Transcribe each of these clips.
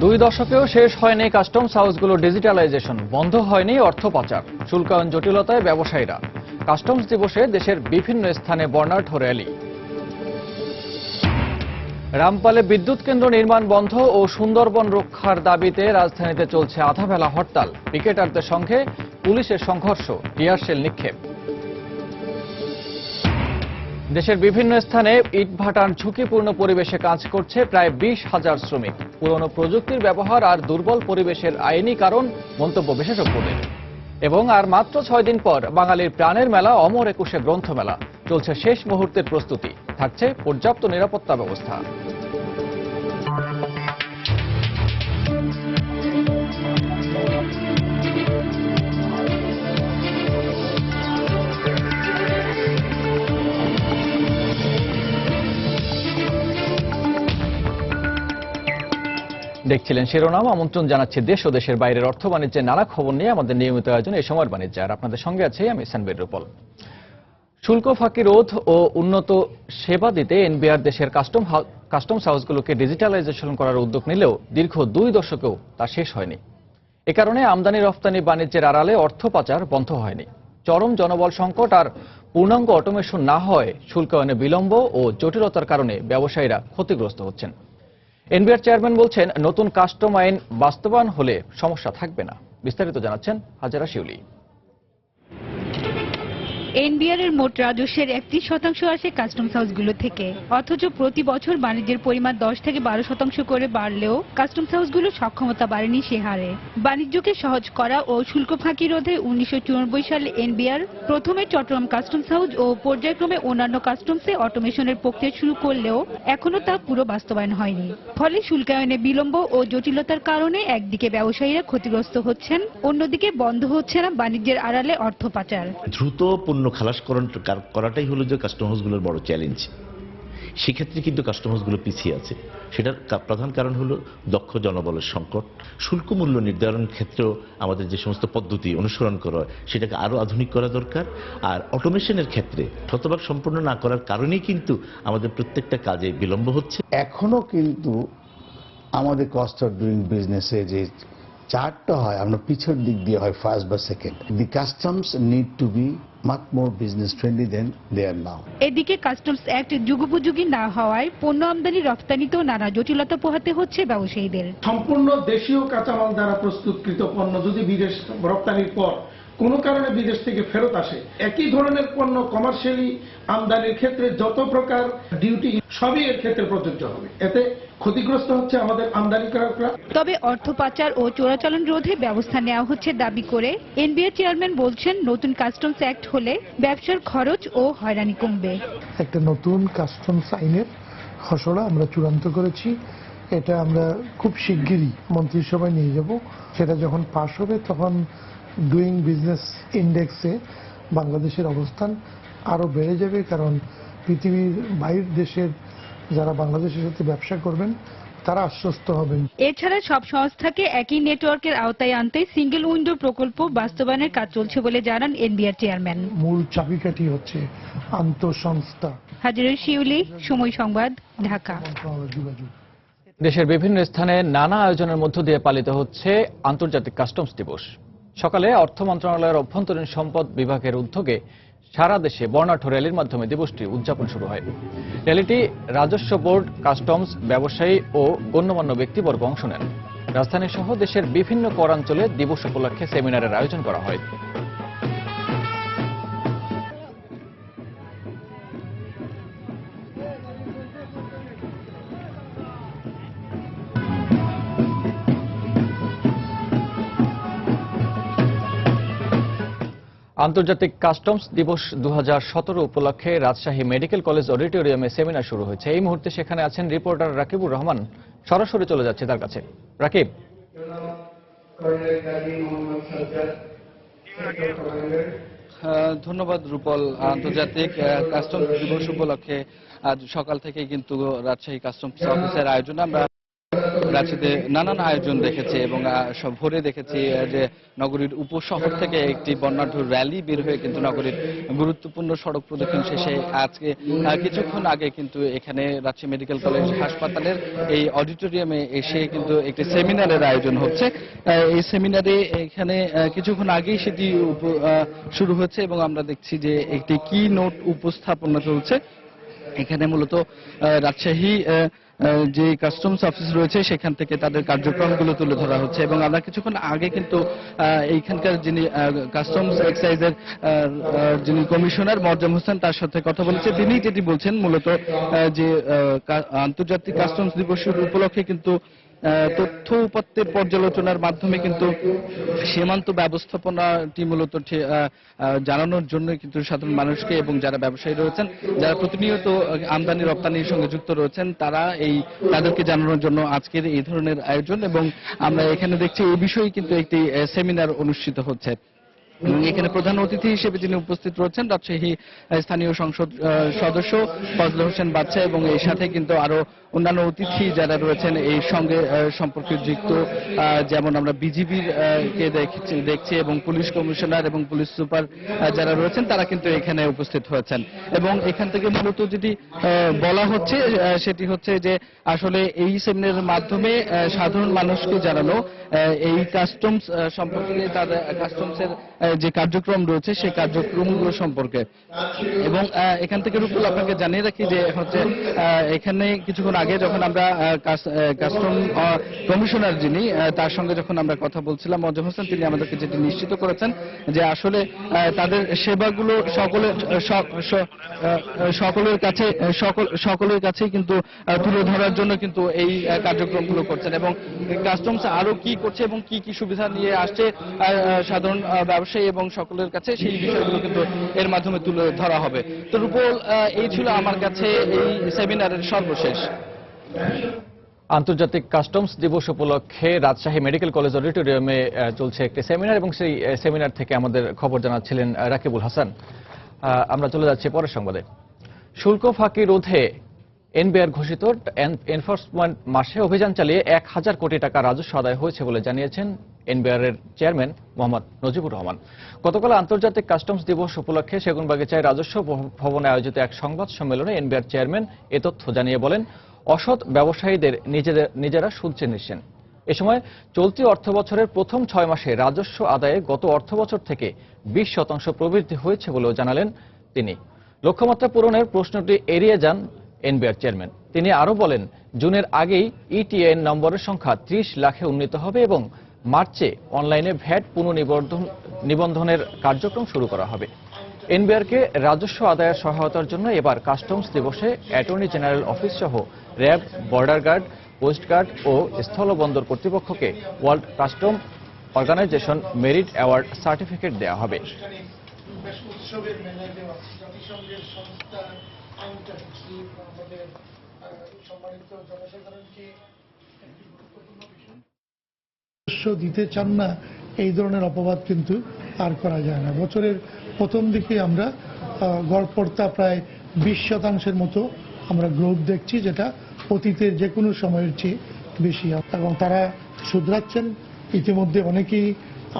দুই দশকেও শেষ হয়নি কাস্টমস হাউসগুলো ডিজিটালাইজেশন, বন্ধ হয়নি অর্থ পাচার, শুল্কায়ন জটিলতায় ব্যবসায়ীরা। কাস্টমস দিবসে দেশের বিভিন্ন স্থানে বর্ণাঢ্য র্যালি। রামপালে বিদ্যুৎ কেন্দ্র নির্মাণ বন্ধ ও সুন্দরবন রক্ষার দাবিতে রাজধানীতে চলছে আধাবেলা হরতাল। পিকেটারদের সঙ্গে পুলিশের সংঘর্ষ, টিয়ারশেল নিক্ষেপ। দেশের বিভিন্ন স্থানে ইটভাটার ঝুঁকিপূর্ণ পরিবেশে কাজ করছে প্রায় 20,000 শ্রমিক। পুরনো প্রযুক্তির ব্যবহার আর দুর্বল পরিবেশের আইনি কারণ মন্তব্য বিশেষজ্ঞদের। এবং আর মাত্র 6 দিন পর বাঙালির প্রাণের মেলা অমর একুশে গ্রন্থমেলা চলছে শেষ মুহূর্তের প্রস্তুতি। থাকছে পর্যাপ্ত নিরাপত্তা ব্যবস্থা। দেখছিলেন শিরোনাম। আমন্ত্রণ জানাচ্ছি দেশ ও দেশের বাইরের অর্থ বাণিজ্যের নানা খবর নিয়ে আমাদের নিয়মিত আয়োজন এই সময়ের বাণিজ্য। আর আপনাদের সঙ্গে আছে আমি সানবীর রূপল। শুল্ক ফাঁকি রোধ ও উন্নত সেবা দিতে এনবিআর দেশের কাস্টমস হাউসগুলোকে ডিজিটালাইজেশন করার উদ্যোগ নিলেও দীর্ঘ 2 দশকেও তা শেষ হয়নি। এ কারণে আমদানি রফতানি বাণিজ্যের আড়ালে অর্থ পাচার বন্ধ হয়নি। চরম জনবল সংকট আর পূর্ণাঙ্গ অটোমেশন না হয় শুল্কায়নে বিলম্ব ও জটিলতার কারণে ব্যবসায়ীরা ক্ষতিগ্রস্ত হচ্ছেন। এনবিআর চেয়ারম্যান বলছেন, নতুন কাস্টম আইন বাস্তবায়ন হলে সমস্যা থাকবে না। বিস্তারিত জানাচ্ছেন হাজারা শিউলি। এনবিআর এর মোট রাজস্বের 31% আসে কাস্টমস হাউসগুলো থেকে। অথচ প্রতি বছর বাণিজ্যের পরিমাণ 10 থেকে 12% করে বাড়লেও কাস্টমস হাউসগুলোর সক্ষমতা বাড়েনি সে হারে। বাণিজ্যকে সহজ করা ও শুল্ক ফাঁকি রোধে 1994 সালে এনবিআর প্রথমে চট্টগ্রাম কাস্টমস হাউস ও পর্যায়ক্রমে অন্যান্য কাস্টমসে অটোমেশনের প্রক্রিয়া শুরু করলেও এখনো তা পুরো বাস্তবায়ন হয়নি। ফলে শুল্কায়নে বিলম্ব ও জটিলতার কারণে একদিকে ব্যবসায়ীরা ক্ষতিগ্রস্ত হচ্ছেন, অন্যদিকে বন্ধ হচ্ছে না বাণিজ্যের আড়ালে অর্থ পাচার। দ্রুত খালাস করাটাই হলো যে কাস্টম হাউসগুলোর বড় চ্যালেঞ্জ। সেক্ষেত্রে কিন্তু কাস্টম হাউসগুলো পিছিয়ে আছে। সেটার প্রধান কারণ হলো দক্ষ জনবলের সংকট। শুল্ক মূল্য নির্ধারণ ক্ষেত্রেও আমাদের যে সমস্ত পদ্ধতি অনুসরণ করা হয় সেটাকে আরো আধুনিক করা দরকার। আর অটোমেশনের ক্ষেত্রে শতভাগ সম্পূর্ণ না করার কারণেই কিন্তু আমাদের প্রত্যেকটা কাজে বিলম্ব হচ্ছে। এখনো কিন্তু আমাদের কস্ট অফ ডুইং বিজনেসে যে চার্টটা হয় আমরা পিছের দিক দিয়ে হয় ফার্স্ট বা second. The customs need to be much more business friendly than they are now. এদিকে কাস্টমস অ্যাক্ট যুগোপযোগী না হওয়ায় পণ্য আমদানি রপ্তানিতেও নানা জটিলতা পোহাতে হচ্ছে ব্যবসায়ীদের। সম্পূর্ণ দেশীয় কাঁচামাল দ্বারা প্রস্তুতকৃত পণ্য যদি বিদেশ রপ্তানির পর কোনো কারণে বিদেশ থেকে ফেরত আসে, একই ধরনের পণ্য কমার্শিয়ালি আমদানির ক্ষেত্রে যত প্রকার ডিউটি সবই এর ক্ষেত্রে প্রযোজ্য হবে। এতে ক্ষতিগ্রস্ত হচ্ছে আমাদের আমদানিকারকরা। তবে অর্থ পাচার ও চোরাচালান রোধে ব্যবস্থা নেওয়া হচ্ছে দাবি করে এনবিআর চেয়ারম্যান বলছেন, নতুন কাস্টমস অ্যাক্ট হলে ব্যবসার খরচ ও হয়রানি কমবে। একটা নতুন কাস্টমস আইনের খসড়া আমরা চূড়ান্ত করেছি। এটা আমরা খুব শিগগিরই মন্ত্রিসভায় নিয়ে যাব। সেটা যখন পাশ হবে তখন ডুইং বিজনেস ইন্ডেক্সে বাংলাদেশের অবস্থান আরো বেড়ে যাবে, কারণ পৃথিবীর বাইরের দেশের যারা বাংলাদেশের সাথে ব্যবসা করবেন তারা আশ্বস্ত হবেন। এছাড়া সব সংস্থাকে একই নেটওয়ার্কের আওতায় আনতে সিঙ্গেল উইন্ডো প্রকল্প বাস্তবায়নের কাজ চলছে বলে জানান এনবিআর চেয়ারম্যান। মূল চাবিকাঠি হচ্ছে আন্তঃসংস্থা। হাজারা শিউলি, সময় সংবাদ, ঢাকা। দেশের বিভিন্ন স্থানে নানা আয়োজনের মধ্য দিয়ে পালিত হচ্ছে আন্তর্জাতিক কাস্টমস দিবস। সকালে অর্থ মন্ত্রণালয়ের অভ্যন্তরীণ সম্পদ বিভাগের উদ্যোগে সারা দেশে বর্ণাঢ্য র্যালির মাধ্যমে দিবসটি উদযাপন শুরু হয়। র্যালিটি রাজস্ব বোর্ড, কাস্টমস, ব্যবসায়ী ও গণ্যমান্য ব্যক্তিবর্গ অংশ নেন। রাজধানী সহ দেশের বিভিন্ন পৌরাঞ্চলে দিবস উপলক্ষে সেমিনারের আয়োজন করা হয়। আন্তর্জাতিক কাস্টমস দিবস 2017 উপলক্ষে রাজশাহী মেডিকেল কলেজ অডিটোরিয়ামে সেমিনার শুরু হয়েছে। এই মুহূর্তে সেখানে আছেন রিপোর্টার রাকিবুর রহমান। সরাসরি চলে যাচ্ছে তার কাছে। রাকিব। ধন্যবাদ রূপল। আন্তর্জাতিক কাস্টমস দিবস উপলক্ষে আজ সকাল থেকে কিন্তু রাজশাহী কাস্টমস অফিসের আয়োজনে আমরা রাঁচিতে নানান আয়োজন দেখেছি এবং সব ভোরে দেখেছি যে নগরীর উপশহর থেকে একটি বর্ণাঢ্য র্যালি বের হয়ে কিন্তু নগরীর গুরুত্বপূর্ণ সড়ক প্রদক্ষিণ শেষে আজকে কিছুক্ষণ আগে কিন্তু এখানে রাজশাহী মেডিকেল কলেজ হাসপাতালের এই অডিটোরিয়ামে এসে কিন্তু একটি সেমিনারের আয়োজন হচ্ছে। এই সেমিনারে এখানে কিছুক্ষণ আগেই সেটি শুরু হচ্ছে এবং আমরা দেখছি যে একটি কি নোট উপস্থাপনা চলছে। এখানে মূলত রাজশাহী যে কাস্টমস অফিস রয়েছে সেখান থেকে তাদের কার্যক্রমগুলো তুলে ধরা হচ্ছে এবং আমরা কিছুক্ষণ আগে কিন্তু এইখানকার যিনি কাস্টমস এক্সাইজের যিনি কমিশনার মোয়াজ্জেম হোসেন তার সাথে কথা বলেছে। তিনি যেটি বলছেন মূলত যে আন্তর্জাতিক কাস্টমস দিবসের উপলক্ষে কিন্তু তথ্য উপাত্তের পর্যালোচনার মাধ্যমে কিন্তু সীমান্ত ব্যবস্থাপনাটি মূলত জানানোর জন্য কিন্তু সাধারণ মানুষকে এবং যারা ব্যবসায়ী রয়েছেন, যারা প্রতিনিয়ত আমদানি রপ্তানির সঙ্গে যুক্ত রয়েছেন, তাদেরকে জানানোর জন্য আজকের এই ধরনের আয়োজন। এবং আমরা এখানে দেখছি এই বিষয়ে কিন্তু একটি সেমিনার অনুষ্ঠিত হচ্ছে। এখানে প্রধান অতিথি হিসেবে যিনি উপস্থিত রয়েছেন রাজশাহী স্থানীয় সংসদ সদস্য ফজলে হোসেন বাদশা এবং এর সাথে কিন্তু আরো অন্যান্য অতিথি যারা রয়েছেন এই সঙ্গে সম্পর্কে যুক্ত, যেমন আমরা বিজিবির কে দেখছি এবং পুলিশ কমিশনার এবং পুলিশ সুপার যারা রয়েছেন তারা কিন্তু এখানে উপস্থিত হয়েছেন। এবং এখান থেকে মূলত যেটি বলা হচ্ছে সেটি হচ্ছে যে আসলে এই সেমিনারের মাধ্যমে সাধারণ মানুষকে জানানো এই কাস্টমস সম্পর্কে, তাদের কাস্টমসের যে কার্যক্রম রয়েছে সেই কার্যক্রমগুলো সম্পর্কে। এবং এখান থেকে রূপল আপনাকে জানিয়ে রাখি যে হচ্ছে এখানে কিছুক্ষণ আগে যখন আমরা কাস্টম কমিশনার যিনি তার সঙ্গে যখন আমরা কথা বলছিলাম মোয়াজ্জেম হোসেন, তিনি আমাদেরকে যেটি নিশ্চিত করেছেন যে আসলে তাদের সেবাগুলো সকলের কাছেই কিন্তু তুলে ধরার জন্য কিন্তু এই কার্যক্রমগুলো করছেন এবং কাস্টমস আরো কি করছে এবং কি কি সুবিধা নিয়ে আসছে সাধারণ ব্যবসায়ী এবং সকলের কাছে, সেই বিষয়গুলো কিন্তু এর মাধ্যমে তুলে ধরা হবে। তো রূপল, এই ছিল আমার কাছে এই সেমিনারের সর্বশেষ। আন্তর্জাতিক কাস্টমস দিবস উপলক্ষে রাজশাহী মেডিকেল কলেজ অডিটোরিয়ামে চলছে একটি সেমিনার এবং সেই সেমিনার থেকে আমাদের খবর জানাচ্ছিলেন রাকিবুল হাসান। আমরা চলে যাচ্ছি পরের সংবাদে। শুল্ক ফাঁকি রোধে এনবিআর ঘোষিত এনফোর্সমেন্ট মাসে অভিযান চালিয়ে 1,000 কোটি টাকা রাজস্ব আদায় হয়েছে বলে জানিয়েছেন এনবিআর এর চেয়ারম্যান মোহাম্মদ নজিবুর রহমান। গতকাল আন্তর্জাতিক কাস্টমস দিবস উপলক্ষে সেগুনবাগিচায় রাজস্ব ভবনে আয়োজিত এক সংবাদ সম্মেলনে এনবিআর চেয়ারম্যান এ তথ্য জানিয়ে বলেন, অসৎ ব্যবসায়ীদের নিজেরা সুদে নিচ্ছেন। এ সময় চলতি অর্থবছরের প্রথম 6 মাসে রাজস্ব আদায়ে গত অর্থবছর থেকে 20% প্রবৃদ্ধি হয়েছে বলেও জানালেন তিনি। লক্ষ্যমাত্রা পূরণের প্রশ্নটি এড়িয়ে যান এনবিআর চেয়ারম্যান। তিনি আরও বলেন, জুনের আগেই ইটিএন নম্বরের সংখ্যা 30 লাখে উন্নীত হবে এবং মার্চে অনলাইনে ভ্যাট পুনঃনিবন্ধনের কার্যক্রম শুরু করা হবে। এনবিআরকে রাজস্ব আদায়ের সহায়তার জন্য এবার কাস্টমস দিবসে অ্যাটর্নি জেনারেল অফিস সহ RAB, border guard, coast guard ও স্থলবন্দর কর্তৃপক্ষকে world custom organisation merit award certificate দেওয়া হবে। দিতে চান না, এই ধরনের অপবাদ কিন্তু আর করা যায় না। বছরের প্রথম দিকে আমরা গড়পড়তা প্রায় 20% মতো আমরা গ্রোথ দেখছি, যেটা অতীতের যে কোনো সময়ের চেয়ে বেশি, এবং তারা শুধরাচ্ছেন। ইতিমধ্যে অনেকেই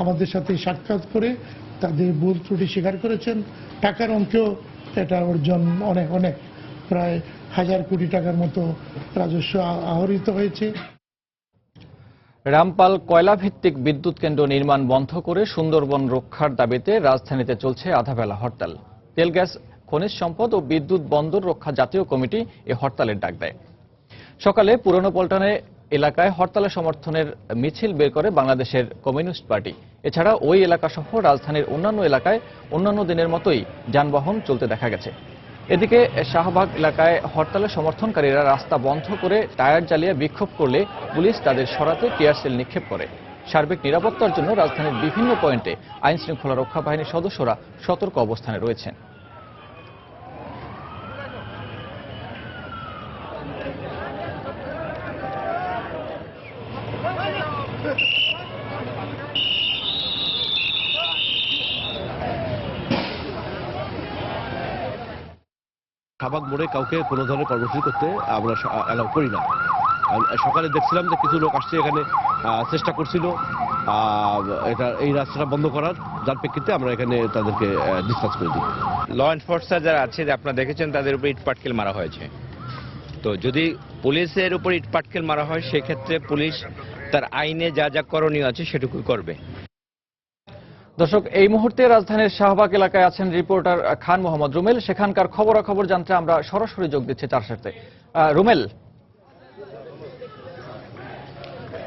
আমাদের সাথে সাক্ষাৎ করে তাদের ভুল ত্রুটি স্বীকার করেছেন। টাকার অঙ্কেও এটা অর্জন অনেক প্রায় 1000 কোটি টাকার মতো রাজস্ব আহরিত হয়েছে। রামপাল কয়লা ভিত্তিক বিদ্যুৎ কেন্দ্র নির্মাণ বন্ধ করে সুন্দরবন রক্ষার দাবিতে রাজধানীতে চলছে আধাবেলা হরতাল। তেল, গ্যাস, খনিজ সম্পদ ও বিদ্যুৎ বন্দর রক্ষা জাতীয় কমিটি এ হরতালের ডাক দেয়। সকালে পুরনো পল্টনে এলাকায় হরতালের সমর্থনের মিছিল বের করে বাংলাদেশের কমিউনিস্ট পার্টি। এছাড়া ওই এলাকা সহ রাজধানীর অন্যান্য এলাকায় অন্যান্য দিনের মতোই যানবাহন চলতে দেখা গেছে। এদিকে শাহবাগ এলাকায় হরতালের সমর্থনকারীরা রাস্তা বন্ধ করে টায়ার জ্বালিয়ে বিক্ষোভ করলে পুলিশ তাদের সরাতে টিয়ার সেল নিক্ষেপ করে। সার্বিক নিরাপত্তার জন্য রাজধানীর বিভিন্ন পয়েন্টে আইন শৃঙ্খলা রক্ষা বাহিনীর সদস্যরা সতর্ক অবস্থানে রয়েছেন। শাহবাগ মোড়ে কাউকে কোনো ধরনের কর্মসূচি করতে আমরা অ্যালাউ করি না। সকালে দেখছিলাম যে কিছু লোক আসছে এখানে চেষ্টা করছিল এই রাস্তাটা বন্ধ করার, যার প্রেক্ষিতে আমরা এখানে তাদেরকে ডিসপাস করে দিই। ল এনফোর্সার যারা আছে আপনারা দেখেছেন তাদের উপর ইট পাটকেল মারা হয়েছে। তো যদি পুলিশের উপর ইট পাটকেল মারা হয় সেক্ষেত্রে পুলিশ তার আইনে যা যা করণীয় আছে সেটুকুই করবে। দর্শক, এই মুহূর্তে রাজধানীর শাহবাগ এলাকায় আছেন রিপোর্টার খান মোহাম্মদ রুমেল। সেখানকার খবরাখবর জানতে আমরা সরাসরি যোগ দিচ্ছি তার সাথে। রুমেল।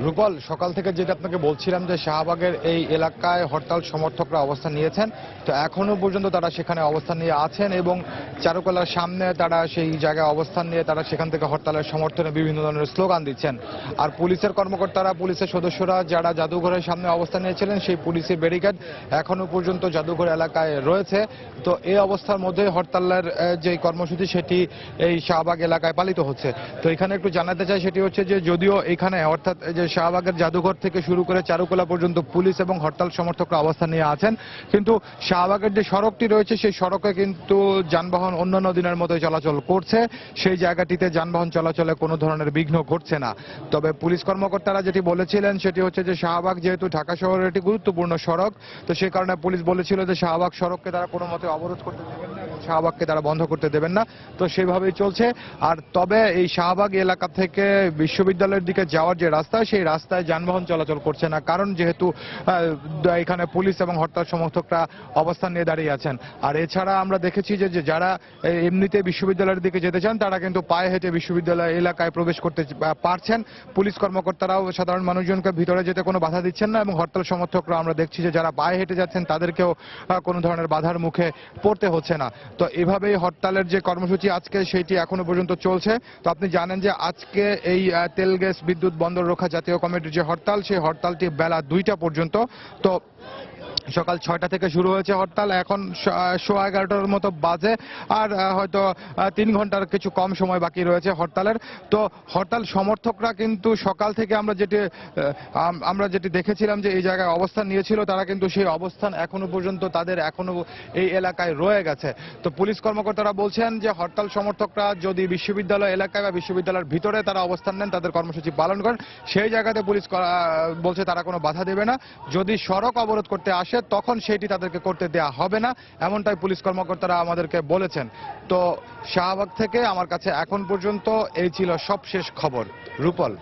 রূপল, সকাল থেকে যেটা আপনাকে বলছিলাম যে শাহবাগের এই এলাকায় হরতাল সমর্থকরা অবস্থান নিয়েছেন, তো এখনো পর্যন্ত তারা সেখানে অবস্থান নিয়ে আছেন এবং চারুকলার সামনে তারা সেই জায়গায় অবস্থান নিয়ে তারা সেখান থেকে হরতালের সমর্থনে বিভিন্ন ধরনের স্লোগান দিচ্ছেন। আর পুলিশের কর্মকর্তারা, পুলিশের সদস্যরা যারা জাদুঘরের সামনে অবস্থান নিয়েছিলেন, সেই পুলিশের ব্যারিকেড এখনো পর্যন্ত জাদুঘর এলাকায় রয়েছে। তো এই অবস্থার মধ্যে হরতালের যে কর্মসূচি সেটি এই শাহবাগ এলাকায় পালিত হচ্ছে। তো এখানে একটু জানাতে চাই, সেটি হচ্ছে যে যদিও এখানে অর্থাৎ যে শাহবাগের জাদুঘর থেকে শুরু করে চারুকলা পর্যন্ত পুলিশ এবং হরতাল সমর্থকরা অবস্থান নিয়ে আছেন, কিন্তু শাহবাগের যে সড়কটি রয়েছে সেই সড়কে কিন্তু যানবাহন অন্যান্য দিনের মতোই চলাচল করছে। সেই জায়গাটিতে যানবাহন চলাচলে কোনো ধরনের বিঘ্ন ঘটছে না। তবে পুলিশ কর্মকর্তারা যেটি বলেছিলেন সেটি হচ্ছে যে শাহবাগ যেহেতু ঢাকা শহরের একটি গুরুত্বপূর্ণ সড়ক, তো সেই কারণে পুলিশ বলেছিল যে শাহবাগ সড়ককে তারা কোনো মতে অবরোধ করতে দেবেন না এবং শাহবাগকে তারা বন্ধ করতে দেবেন না। তো সেভাবেই চলছে। আর তবে এই শাহবাগ এলাকা থেকে বিশ্ববিদ্যালয়ের দিকে যাওয়ার যে রাস্তা, সেই রাস্তায় যানবাহন চলাচল করছে না, কারণ যেহেতু এখানে পুলিশ এবং হরতাল সমর্থকরা অবস্থান নিয়ে দাঁড়িয়ে আছেন। আর এছাড়া আমরা দেখেছি যে যারা এমনিতে বিশ্ববিদ্যালয়ের দিকে যেতে চান তারা কিন্তু পায়ে হেঁটে বিশ্ববিদ্যালয় এলাকায় প্রবেশ করতে পারছেন। পুলিশ কর্মকর্তারাও সাধারণ মানুষজনকে ভিতরে যেতে কোনো বাধা দিচ্ছেন না এবং হরতাল সমর্থকরা আমরা দেখছি যে যারা পায়ে হেঁটে যাচ্ছেন তাদেরকেও কোনো ধরনের বাধার মুখে পড়তে হচ্ছে না। তো এভাবেই হরতালের যে কর্মসূচি আজকে সেটি এখনো পর্যন্ত চলছে। তো আপনি জানেন যে আজকে এই তেল গ্যাস বিদ্যুৎ বন্দর রক্ষা জাতীয় কমিটির যে হরতাল, সেই হরতালটি বেলা 2টা পর্যন্ত। তো সকাল 6টা থেকে শুরু হয়েছে হরতাল, এখন 11:15 মতো বাজে, আর হয়তো 3 ঘন্টার কিছু কম সময় বাকি রয়েছে হরতালের। তো হরতাল সমর্থকরা কিন্তু সকাল থেকে আমরা যেটি দেখেছিলাম যে এই জায়গায় অবস্থান নিয়েছিল, তারা কিন্তু সেই অবস্থান এখনো পর্যন্ত তাদের এখনো এই এলাকায় রয়ে গেছে। তো পুলিশ কর্মকর্তারা বলছেন যে হরতাল সমর্থকরা যদি বিশ্ববিদ্যালয় এলাকায় বা বিশ্ববিদ্যালয়ের ভিতরে তারা অবস্থান নেন, তাদের কর্মসূচি পালন করেন, সেই জায়গাতে পুলিশ বলছে তারা কোনো বাধা দেবে না। যদি সড়ক অবরোধ করতে আসে তখন সেটি তাদেরকে করতে দেয়া হবে না, এমনটাই পুলিশ কর্মকর্তারা আমাদেরকে বলেছেন। তো শাহবাগ থেকে আমার কাছে এখন পর্যন্ত এই ছিল সবশেষ খবর। রূপল।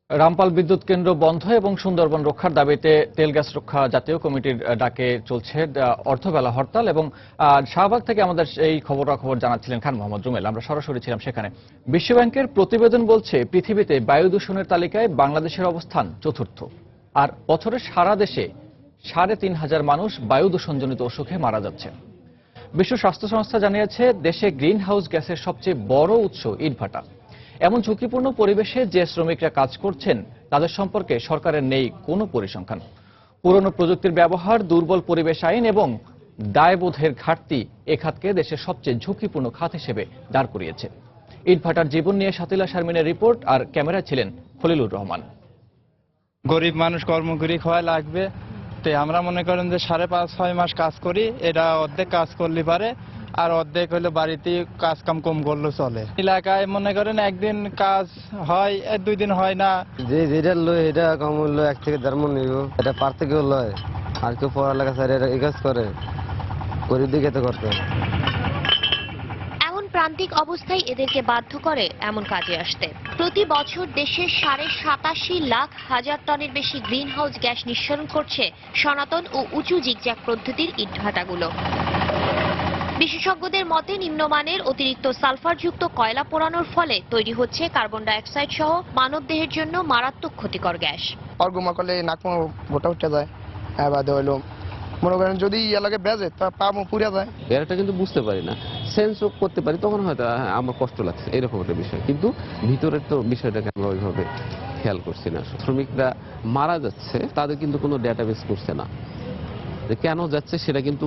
রামপাল বিদ্যুৎ কেন্দ্র বন্ধ এবং সুন্দরবন রক্ষার দাবিতে তেল গ্যাস রক্ষা জাতীয় কমিটির ডাকে চলছে অর্ধবেলা হরতাল, এবং শাহবাগ থেকে আমাদের এই খবরাখবর জানাচ্ছিলেন খান মোহাম্মদ রুমেল। আমরা সরাসরি ছিলাম সেখানে। বিশ্বব্যাংকের প্রতিবেদন বলছে পৃথিবীতে বায়ু দূষণের তালিকায় বাংলাদেশের অবস্থান চতুর্থ, আর বছরে সারা দেশে 3,500 মানুষ বায়ু দূষণজনিত অসুখে মারা যাচ্ছে। বিশ্ব স্বাস্থ্য সংস্থা জানিয়েছে দেশে গ্রিন হাউস গ্যাসের সবচেয়ে বড় উৎস ইটভাটা। এমন ঝুঁকিপূর্ণ পরিবেশে যে শ্রমিকরা কাজ করছেন তাদের সম্পর্কে সরকারের নেই কোনো পরিসংখ্যান। পুরনো প্রযুক্তির ব্যবহার, দুর্বল পরিবেশ আইন এবং দায়বোধের ঘাটতি এ খাতকে দেশের সবচেয়ে ঝুঁকিপূর্ণ খাত হিসেবে দাঁড় করিয়েছে। ইটভাটার জীবন নিয়ে শাতিলা শারমিনের রিপোর্ট, আর ক্যামেরায় ছিলেন খলিলুর রহমান। গরিব মানুষ কর্ম করে খাওয়া লাগবে, আমরা মনে করেন যে 5.5-6 মাস কাজ করি, এটা অর্ধেক কাজ করলে পারে, আর অর্ধেক হলে বাড়িতে কাজ কাম কম করলে চলে। এলাকায় মনে করেন একদিন কাজ হয়, 2 দিন হয় না। যেটা লয় এটা কম হলো 1 থেকে 1.5 মণ নিব, এটা পার থেকেও লয়। আর কেউ পড়ালেখা স্যার এই কাজ করে, গরিব দিকে তো করতে। প্রান্তিক অবস্থায় এদেরকে বাধ্য করে এমন কাজে আসতে। প্রতি বছর দেশের 87.5 লাখ হাজার টনের বেশি গ্রিন হাউস গ্যাস নিঃসরণ করছে সনাতন ও উঁচু জিগজ্যাগ পদ্ধতির ইটভাটাগুলো। বিশেষজ্ঞদের মতে নিম্নমানের অতিরিক্ত সালফারযুক্ত কয়লা পোড়ানোর ফলে তৈরি হচ্ছে কার্বন ডাইঅক্সাইড সহ মানবদেহের জন্য মারাত্মক ক্ষতিকর গ্যাস। অর্গুমা করলে নাক গোটা উঠে যায়, বাদে হইলো মনে করেন যদি এলাকে বেজে তা পা পুড়ে যায়। এটা কিন্তু বুঝতে পারি না, সেন্স করতে পারি, তখন হয়তো আমার কষ্ট লাগছে, এরকম একটা বিষয়। কিন্তু ভিতরের তো বিষয়টাকে আমরা ওইভাবে খেয়াল করছি না। শ্রমিকরা মারা যাচ্ছে, তাদের কিন্তু কোনো ডেটাবেস করছে না, কেন যাচ্ছে সেটা কিন্তু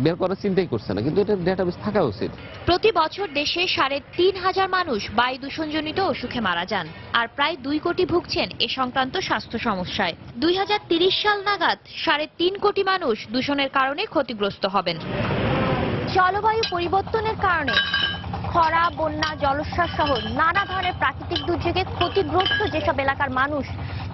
বের করার চিন্তাই করছে না, কিন্তু এটা ডেটাবেস থাকা উচিত। প্রতি বছর দেশে 3,500 মানুষ বায়ু দূষণজনিত অসুখে মারা যান, আর প্রায় 2 কোটি ভুগছেন এ সংক্রান্ত স্বাস্থ্য সমস্যায়। 2030 সাল নাগাদ 3.5 কোটি মানুষ দূষণের কারণে ক্ষতিগ্রস্ত হবেন। জলবায়ু পরিবর্তনের কারণে খরা, বন্যা, জলোচ্ছ্বাস সহ নানা ধরনের প্রাকৃতিক দুর্যোগে ক্ষতিগ্রস্ত যেসব এলাকার মানুষ,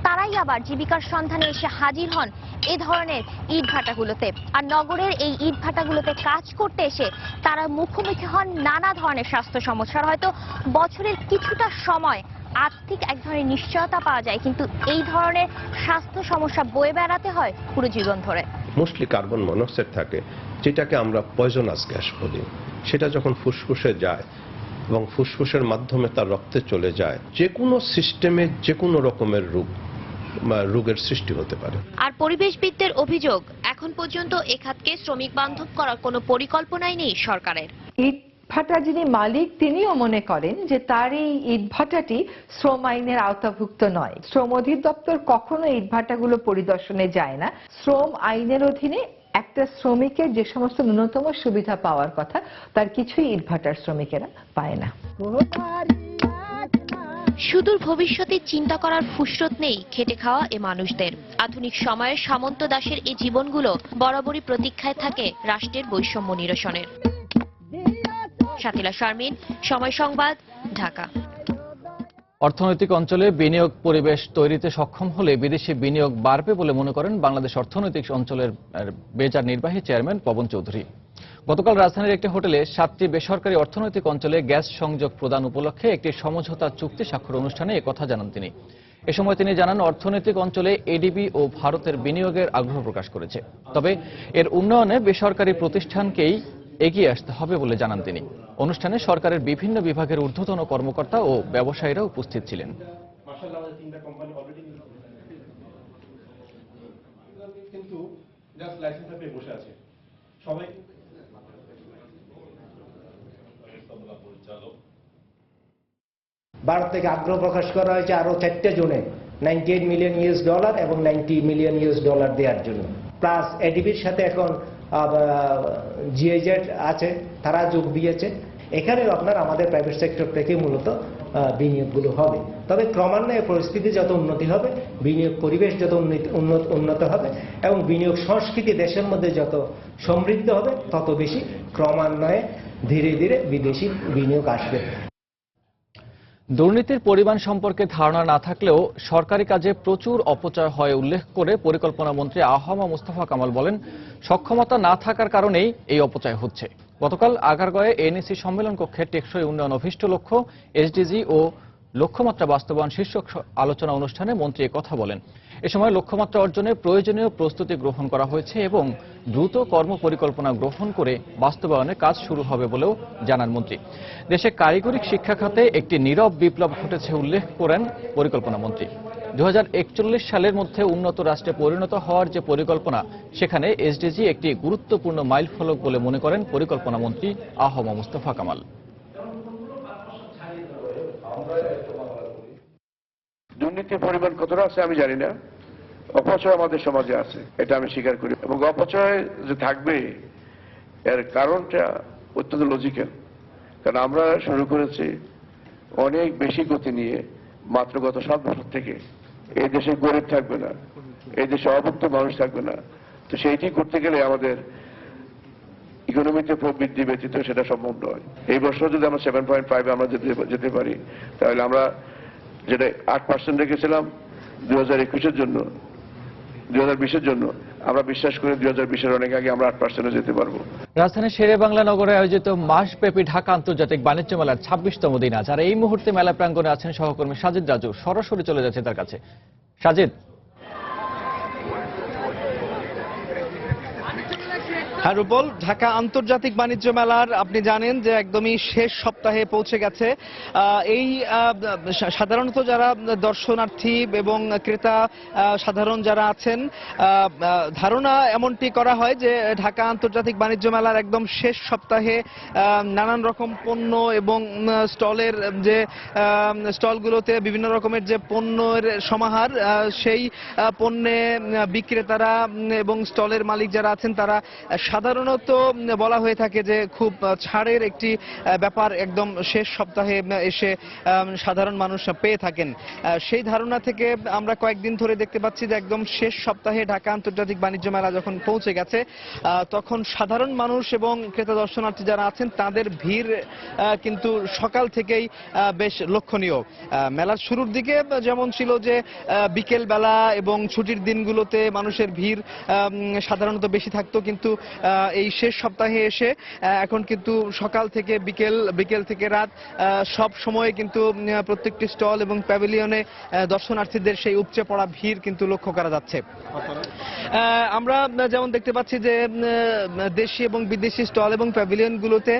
তারাই আবার জীবিকার সন্ধানে এসে হাজির হন এ ধরনের ইটভাটাগুলোতে। আর নগরের এই ইটভাটাগুলোতে কাজ করতে এসে তারা মুখোমুখি হন নানা ধরনের স্বাস্থ্য সমস্যার। হয়তো বছরের কিছুটা সময় আর্থিক এক ধরনের নিশ্চয়তা পাওয়া যায়, কিন্তু এই ধরনের স্বাস্থ্য সমস্যা বয়ে বেড়াতে হয় পুরো জীবন ধরে। মোস্টলি কার্বন মনোক্সাইড থাকে, যেটাকে আমরা পয়জনাস গ্যাস বলি। সেটা যখন ফুসফুসে যায় এবং ফুসফুসের মাধ্যমে তার রক্তে চলে যায়, যে কোনো সিস্টেমে যে কোনো রকমের রোগের সৃষ্টি হতে পারে। আর পরিবেশবিদদের অভিযোগ, এখন পর্যন্ত এ খাতকে শ্রমিক বান্ধব করার কোনো পরিকল্পনাই নেই সরকারের। ইটভাটা যিনি মালিক তিনিও মনে করেন যে তার এই ইটভাটাটি শ্রম আইনের আওতাভুক্ত নয়। শ্রম অধিদপ্তর কখনো ইটভাটাগুলো পরিদর্শনে যায় না। শ্রম আইনের অধীনে একটা শ্রমিকের যে সমস্ত ন্যূনতম সুবিধা পাওয়ার কথা তার কিছুই ইটভাটার শ্রমিকেরা পায় না। সুদূর ভবিষ্যতে চিন্তা করার ফুসরত নেই খেটে খাওয়া এ মানুষদের। আধুনিক সময়ের সামন্ত দাসের এই জীবনগুলো বরাবরই প্রতীক্ষায় থাকে রাষ্ট্রের বৈষম্য নিরসনের। শাকিলা শারমিন, সময় সংবাদ, ঢাকা। অর্থনৈতিক অঞ্চলে বিনিয়োগ পরিবেশ তৈরিতে সক্ষম হলে বিদেশি বিনিয়োগ বাড়বে বলে মনে করেন বাংলাদেশ অর্থনৈতিক অঞ্চলের বেজার নির্বাহী চেয়ারম্যান পবন চৌধুরী। গতকাল রাজধানীর একটি হোটেলে 7টি বেসরকারি অর্থনৈতিক অঞ্চলে গ্যাস সংযোগ প্রদান উপলক্ষে একটি সমঝোতা চুক্তি স্বাক্ষর অনুষ্ঠানে একথা জানান তিনি। এ সময় তিনি জানান, অর্থনৈতিক অঞ্চলে এডিবি ও ভারতের বিনিয়োগের আগ্রহ প্রকাশ করেছে, তবে এর উন্নয়নে বেসরকারি প্রতিষ্ঠানকেই এগিয়ে আসতে হবে বলে জানান তিনি। অনুষ্ঠানে সরকারের বিভিন্ন বিভাগের ঊর্ধ্বতন কর্মকর্তা ও ব্যবসায়ীরা উপস্থিত ছিলেন। ভারত থেকে আগ্রহ প্রকাশ করা হয়েছে আরো 4টে জোনে $98 মিলিয়ন এবং $90 মিলিয়ন দেওয়ার জন্য, প্লাস এডিবির সাথে এখন জিএজেড আছে, তারা যোগ দিয়েছে। এখানেও আপনার আমাদের প্রাইভেট সেক্টর থেকে মূলত বিনিয়োগগুলো হবে। তবে ক্রমান্বয়ে পরিস্থিতি যত উন্নতি হবে, বিনিয়োগ পরিবেশ যত উন্নত হবে এবং বিনিয়োগ সংস্কৃতি দেশের মধ্যে যত সমৃদ্ধ হবে, তত বেশি ক্রমান্বয়ে ধীরে ধীরে বিদেশি বিনিয়োগ আসবে। দুর্নীতির পরিমাণ সম্পর্কে ধারণা না থাকলেও সরকারি কাজে প্রচুর অপচয় হয় উল্লেখ করে পরিকল্পনা মন্ত্রী আ.হ.ম মুস্তফা কামাল বলেন, সক্ষমতা না থাকার কারণেই এই অপচয় হচ্ছে। গতকাল আগারগাঁওয়ে এনইসি সম্মেলন কক্ষে টেকসই উন্নয়ন অভিষ্ট লক্ষ্য, এসডিজি ও লক্ষ্যমাত্রা বাস্তবায়ন শীর্ষক আলোচনা অনুষ্ঠানে মন্ত্রী কথা বলেন। এ সময় লক্ষ্যমাত্রা অর্জনে প্রয়োজনীয় প্রস্তুতি গ্রহণ করা হয়েছে এবং দ্রুত কর্মপরিকল্পনা গ্রহণ করে বাস্তবায়নে কাজ শুরু হবে বলেও জানান মন্ত্রী। দেশে কারিগরি শিক্ষা খাতে একটি নীরব বিপ্লব ঘটেছে উল্লেখ করেন পরিকল্পনা মন্ত্রী। 2041 সালের মধ্যে উন্নত রাষ্ট্রে পরিণত হওয়ার যে পরিকল্পনা, সেখানে এসডিজি একটি গুরুত্বপূর্ণ মাইলফলক বলে মনে করেন পরিকল্পনা মন্ত্রী আ.হ.ম মুস্তফা কামাল। দুর্নীতির পরিমাণ কতটা আছে আমি জানি না, অপচয় আমাদের সমাজে আছে, এটা আমি স্বীকার করি। এবং অপচয় যে থাকবে এর কারণটা অত্যন্ত লজিক্যাল, কারণ আমরা শুরু করেছি অনেক বেশি গতি নিয়ে মাত্র গত 7 বছর থেকে। এই দেশে গরিব থাকবে না, এই দেশে অভুক্ত মানুষ থাকবে না। তো সেইটি করতে গেলে আমাদের ইকোনমিতে প্রবৃদ্ধি ব্যতীত সেটা সম্ভব নয়। এই বছর যদি আমরা 7.5 আমরা যেতে পারি, তাহলে আমরা যেটা 8% রেখেছিলাম 2021-এর জন্য, 2020-এর জন্য, আমরা বিশ্বাস করি 2020-এর অনেক আগে আমরা 8%-এ যেতে পারবো। রাজধানীর শেরে বাংলা নগরে আয়োজিত মাসব্যাপী ঢাকা আন্তর্জাতিক বাণিজ্য মেলার 26তম দিন আজ। আর এই মুহূর্তে মেলা প্রাঙ্গণে আছেন সহকর্মী সাজিদ রাজু। সরাসরি চলে যাচ্ছে তার কাছে। সাজিদ। হ্যাঁ রুপল, ঢাকা আন্তর্জাতিক বাণিজ্য মেলার আপনি জানেন যে একদমই শেষ সপ্তাহে পৌঁছে গেছে। এই সাধারণত যারা দর্শনার্থী এবং ক্রেতা সাধারণ যারা আছেন, ধারণা এমনটি করা হয় যে ঢাকা আন্তর্জাতিক বাণিজ্য মেলার একদম শেষ সপ্তাহে নানান রকম পণ্য এবং স্টলের যে স্টলগুলোতে বিভিন্ন রকমের যে পণ্যের সমাহার, সেই পণ্যে বিক্রেতারা এবং স্টলের মালিক যারা আছেন তারা সাধারণত বলা হয়ে থাকে যে খুব ছাড়ের একটি ব্যাপার একদম শেষ সপ্তাহে এসে সাধারণ মানুষ পেয়ে থাকেন। সেই ধারণা থেকে আমরা কয়েকদিন ধরে দেখতে পাচ্ছি যে একদম শেষ সপ্তাহে ঢাকা আন্তর্জাতিক বাণিজ্য মেলা যখন পৌঁছে গেছে তখন সাধারণ মানুষ এবং ক্রেতা দর্শনার্থী যারা আছেন তাদের ভিড় কিন্তু সকাল থেকেই বেশ লক্ষণীয়। মেলার শুরুর দিকে যেমন ছিল যে বিকেল বেলা এবং ছুটির দিনগুলোতে মানুষের ভিড় সাধারণত বেশি থাকতো, কিন্তু এই শেষ সপ্তাহে এসে এখন কিন্তু সকাল থেকে বিকেল থেকে রাত সব সময় কিন্তু প্রত্যেকটি স্টল এবং প্যাভিলিয়নে দর্শনার্থীদের সেই উপচে পড়া ভিড় কিন্তু লক্ষ্য করা যাচ্ছে। আমরা যেমন দেখতে পাচ্ছি যে দেশি এবং বিদেশি স্টল এবং প্যাভিলিয়নগুলোতে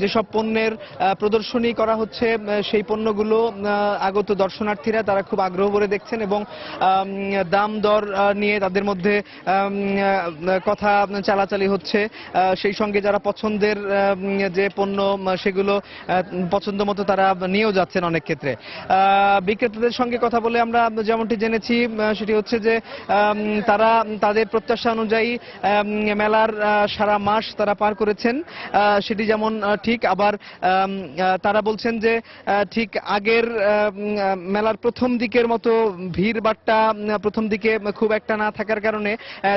যেসব পণ্যের প্রদর্শনী করা হচ্ছে সেই পণ্যগুলো আগত দর্শনার্থীরা তারা খুব আগ্রহ করে দেখছেন এবং দাম দর নিয়ে তাদের মধ্যে কথা চালাচালি হচ্ছে। সেই সঙ্গে যারা পছন্দের যে পণ্য সেগুলো পছন্দ মতো তারা নিয়েও যাচ্ছেন অনেক ক্ষেত্রে। বিক্রেতাদের সঙ্গে কথা বলে আমরা যেমনটি জেনেছি সেটি হচ্ছে যে তারা তাদের প্রত্যাশা অনুযায়ী মেলার সারা মাস তারা পার করেছেন, সেটি যেমন ঠিক, আবার তারা বলছেন যে ঠিক আগের মেলার প্রথম দিকের মতো ভিড় বাট্টা প্রথম দিকে খুব একটা না থাকার কারণে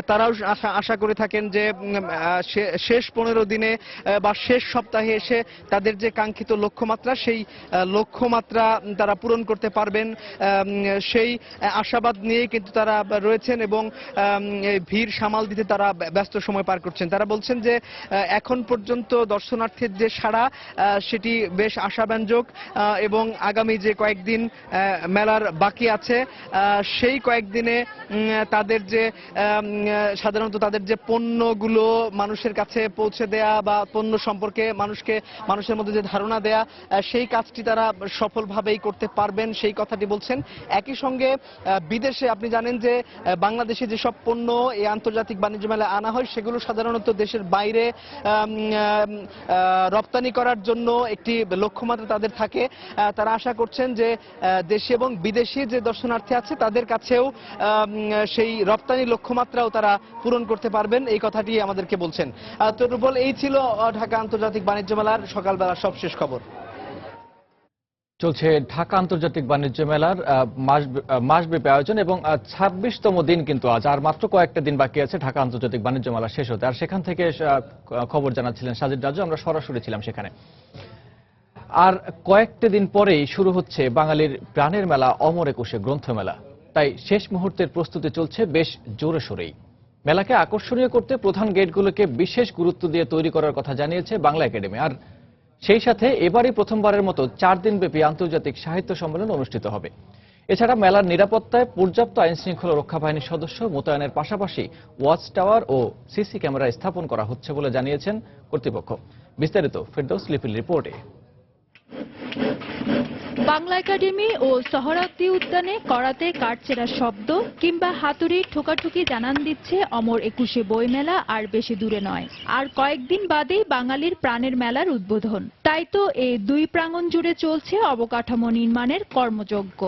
তারাও আশা করে থাকেন যে শেষ 15 দিনে বা শেষ সপ্তাহে এসে তাদের যে কাঙ্ক্ষিত লক্ষ্যমাত্রা সেই লক্ষ্যমাত্রা তারা পূরণ করতে পারবেন, সেই আশাবাদ নিয়ে কিন্তু তারা রয়েছেন এবং ভিড় সামাল দিতে তারা ব্যস্ত সময় পার করছেন। তারা বলছেন যে এখন পর্যন্ত দর্শনার্থীর যে সাড়া সেটি বেশ আশাব্যঞ্জক এবং আগামী যে কয়েকদিন মেলার বাকি আছে সেই কয়েকদিনে তাদের যে সাধারণত তাদের যে পণ্যগুলো মানুষের কাছে পৌঁছে দেয়া বা পণ্য সম্পর্কে মানুষের মধ্যে যে ধারণা দেয়া সেই কাজটি তারা সফলভাবেই করতে পারবেন সেই কথাটি বলছেন। একই সঙ্গে বিদেশে আপনি জানেন যে বাংলাদেশে যেসব পণ্য এই আন্তর্জাতিক বাণিজ্য মেলায় আনা হয় সেগুলো সাধারণত দেশের বাইরে রপ্তানি করার জন্য একটি লক্ষ্যমাত্রা তাদের থাকে। তারা আশা করছেন যে দেশি এবং বিদেশি যে দর্শনার্থী আছে তাদের কাছেও সেই রপ্তানি লক্ষ্যমাত্রাও তারা পূরণ করতে পারবেন, এই কথাটি আমাদেরকে বলছেন। তো রুবল, এই ছিল ঢাকা আন্তর্জাতিক বাণিজ্য মেলার সকালবেলার সবশেষ খবর। চলছে ঢাকা আন্তর্জাতিক বাণিজ্য মেলার মাসব্যাপী আয়োজন এবং 26তম দিন কিন্তু আজ, আর মাত্র কয়েকটা দিন বাকি আছে ঢাকা আন্তর্জাতিক বাণিজ্য মেলা শেষ হতে। আর সেখান থেকে খবর জানাচ্ছিলেন সাজিদ রাজু, আমরা সরাসরি ছিলাম সেখানে। আর কয়েকটা দিন পরেই শুরু হচ্ছে বাঙালির প্রাণের মেলা অমর একুশে গ্রন্থমেলা, তাই শেষ মুহূর্তের প্রস্তুতি চলছে বেশ জোরে সোরেই। মেলাকে আকর্ষণীয় করতে প্রধান গেটগুলোকে বিশেষ গুরুত্ব দিয়ে তৈরি করার কথা জানিয়েছে বাংলা একাডেমি। আর সেই সাথে এবারই প্রথমবারের মতো 4 দিনব্যাপী আন্তর্জাতিক সাহিত্য সম্মেলন অনুষ্ঠিত হবে। এছাড়া মেলার নিরাপত্তায় পর্যাপ্ত আইনশৃঙ্খলা রক্ষা বাহিনীর সদস্য মোতায়েনের পাশাপাশি ওয়াচ টাওয়ার ও সিসি ক্যামেরা স্থাপন করা হচ্ছে বলে জানিয়েছেন কর্তৃপক্ষ। বিস্তারিত ফেরদৌস লিপির রিপোর্টে। বাংলা একাডেমি ও সোহরাওয়ার্দী উদ্যানে করাতে কাঠচেরা শব্দ কিংবা হাতুড়ির ঠোকাঠুকি জানান দিচ্ছে অমর একুশে বইমেলা আর বেশি দূরে নয়। আর কয়েকদিন বাদেই বাঙালির প্রাণের মেলার উদ্বোধন, তাই তো এই দুই প্রাঙ্গণ জুড়ে চলছে অবকাঠামো নির্মাণের কর্মযজ্ঞ।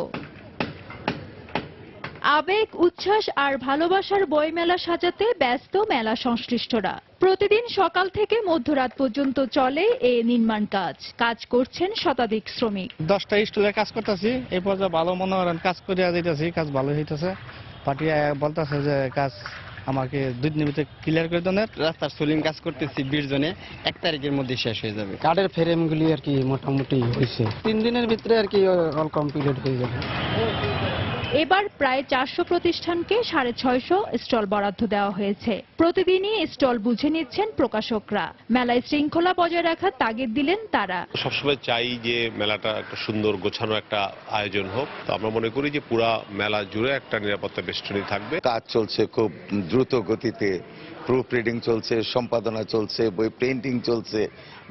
আবেগ, উচ্ছ্বাস আর ভালোবাসার বইমেলা সাজাতে ব্যস্ত মেলা সংশ্লিষ্টরা। প্রতিদিন সকাল থেকে মধ্যরাত পর্যন্ত চলে এই নির্মাণ কাজ করছেন শতাধিক শ্রমিক। 10টা স্টলের কাজ করতেছি, এই পর্যায়ে ভালো মনে করেন কাজ করে যাইতেছি, কাজ ভালো হইতেছে। পার্টি বলতেছে যে কাজ আমাকে 2 দিনের ভিতরে ক্লিয়ার করে দেন। রাস্তার সোলিং কাজ করতেছি 20 জনে, 1 তারিখের মধ্যে শেষ হয়ে যাবে। কাঠের ফ্রেমগুলি আর কি মোটামুটি হয়েছে, 3 দিনের ভিতরে আর কি অল কমপ্লিট হয়ে যাবে। এবার প্রায় 400 প্রতিষ্ঠানকে 650 স্টল বরাদ্দ দেওয়া হয়েছে। প্রতিদিনই স্টল বুঝে নিচ্ছেন প্রকাশকরা। মেলায় শৃঙ্খলা বজায় রাখার তাগিদ দিলেন তারা। সবসময় চাই যে মেলাটা একটা সুন্দর গোছানো একটা আয়োজন হোক। তো আমরা মনে করি যে পুরা মেলা জুড়ে একটা নিরাপত্তা বেষ্টনী থাকবে। কাজ চলছে খুব দ্রুত গতিতে, প্রুফ রিডিং চলছে, সম্পাদনা চলছে, বই প্রিন্টিং চলছে,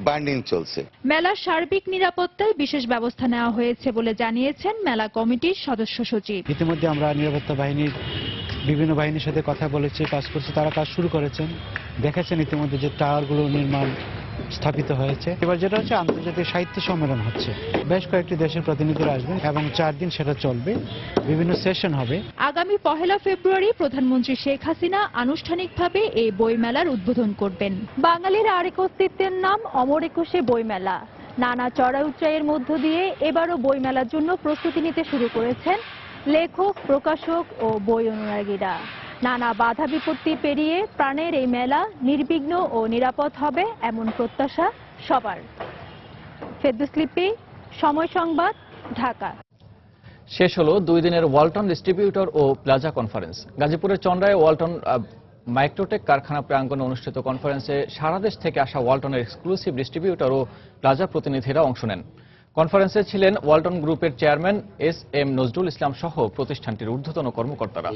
বাইন্ডিং চলছে। মেলার সার্বিক নিরাপত্তায় বিশেষ ব্যবস্থা নেওয়া হয়েছে বলে জানিয়েছেন মেলা কমিটির সদস্য সচিব। ইতিমধ্যে আমরা নিরাপত্তা বাহিনীর বিভিন্ন বাহিনীর সাথে কথা বলেছি, কাজ করছে, তারা কাজ শুরু করেছেন। দেখেছেন ইতিমধ্যে যে টাওয়ারগুলো নির্মাণ স্থাপিত হয়েছে। এবার যেটা হচ্ছে আন্তর্জাতিক সাহিত্য সম্মেলন হচ্ছে, বেশ কয়েকটি দেশের প্রতিনিধিরা আসবেন এবং 4 দিন সেটা চলবে, বিভিন্ন সেশন হবে। আগামী 1 ফেব্রুয়ারি প্রধানমন্ত্রী শেখ হাসিনা আনুষ্ঠানিকভাবে এই বইমেলার উদ্বোধন করবেন। বাঙালির আরেক অস্তিত্বের নাম অমর একুশে বইমেলা। নানা চড়াই উচ্চাইয়ের মধ্য দিয়ে এবারও বইমেলার জন্য প্রস্তুতি নিতে শুরু করেছেন লেখক, প্রকাশক ও বই অনুরাগীরা। নানা বাধা বিপত্তি পেরিয়ে প্রাণের এই মেলা নির্বিঘ্ন ও নিরাপদ হবে এমন প্রত্যাশা সবার। ফেরদৌস লিপি, সময় সংবাদ, ঢাকা। শেষ হলো 2 দিনের ওয়ালটন ডিস্ট্রিবিউটর ও প্লাজা কনফারেন্স। গাজীপুরের চন্দ্রায় ওয়ালটন মাইক্রোটেক কারখানা প্রাঙ্গণে অনুষ্ঠিত কনফারেন্সে সারা দেশ থেকে আসা ওয়ালটনের এক্সক্লুসিভ ডিস্ট্রিবিউটর ও প্লাজা প্রতিনিধিরা অংশ নেন। কনফারেন্সে ছিলেন ওয়ালটন গ্রুপের চেয়ারম্যান এস.এম. নজরুল ইসলাম সহ প্রতিষ্ঠানটির ঊর্ধ্বতন কর্মকর্তারা।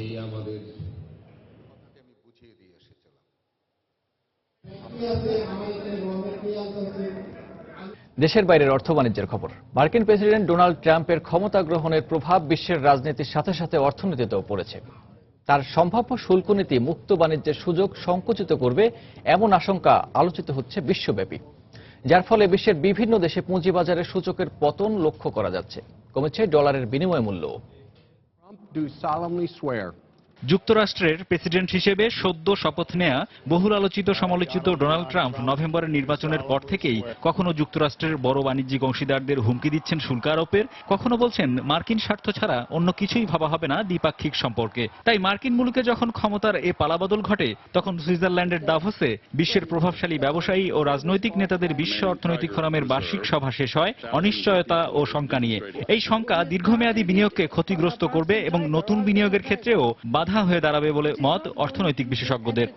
দেশের বাইরের অর্থ বাণিজ্যের খবর। মার্কিন প্রেসিডেন্ট ডোনাল্ড ট্রাম্পের ক্ষমতা গ্রহণের প্রভাব বিশ্বের রাজনীতির সাথে সাথে অর্থনীতিতেও পড়েছে। তার সম্ভাব্য শুল্ক নীতি মুক্ত বাণিজ্যের সুযোগ সংকুচিত করবে এমন আশঙ্কা আলোচিত হচ্ছে বিশ্বব্যাপী, যার ফলে বিশ্বের বিভিন্ন দেশে পুঁজিবাজারের সূচকের পতন লক্ষ্য করা যাচ্ছে। কমেছে ডলারের বিনিময় মূল্য। যুক্তরাষ্ট্রের প্রেসিডেন্ট হিসেবে সদ্য শপথ নেয়া বহুল আলোচিত সমালোচিত ডোনাল্ড ট্রাম্প নভেম্বরের নির্বাচনের পর থেকেই কখনো যুক্তরাষ্ট্রের বড় বাণিজ্যিক অংশীদারদের হুমকি দিচ্ছেন শুল্ক আরোপের, কখনো বলছেন মার্কিন স্বার্থ ছাড়া অন্য কিছুই ভাবা হবে না দ্বিপাক্ষিক সম্পর্কে। তাই মার্কিন মুলুকে যখন ক্ষমতার এ পালাবদল ঘটে, তখন সুইজারল্যান্ডের দাভোসে বিশ্বের প্রভাবশালী ব্যবসায়ী ও রাজনৈতিক নেতাদের বিশ্ব অর্থনৈতিক ফোরামের বার্ষিক সভা শেষ হয় অনিশ্চয়তা ও শঙ্কা নিয়ে। এই শঙ্কা দীর্ঘমেয়াদী বিনিয়োগকে ক্ষতিগ্রস্ত করবে এবং নতুন বিনিয়োগের ক্ষেত্রেও বাধা হয়ে দাঁড়াবে বলে মত অর্থনৈতিক বিশেষজ্ঞদের।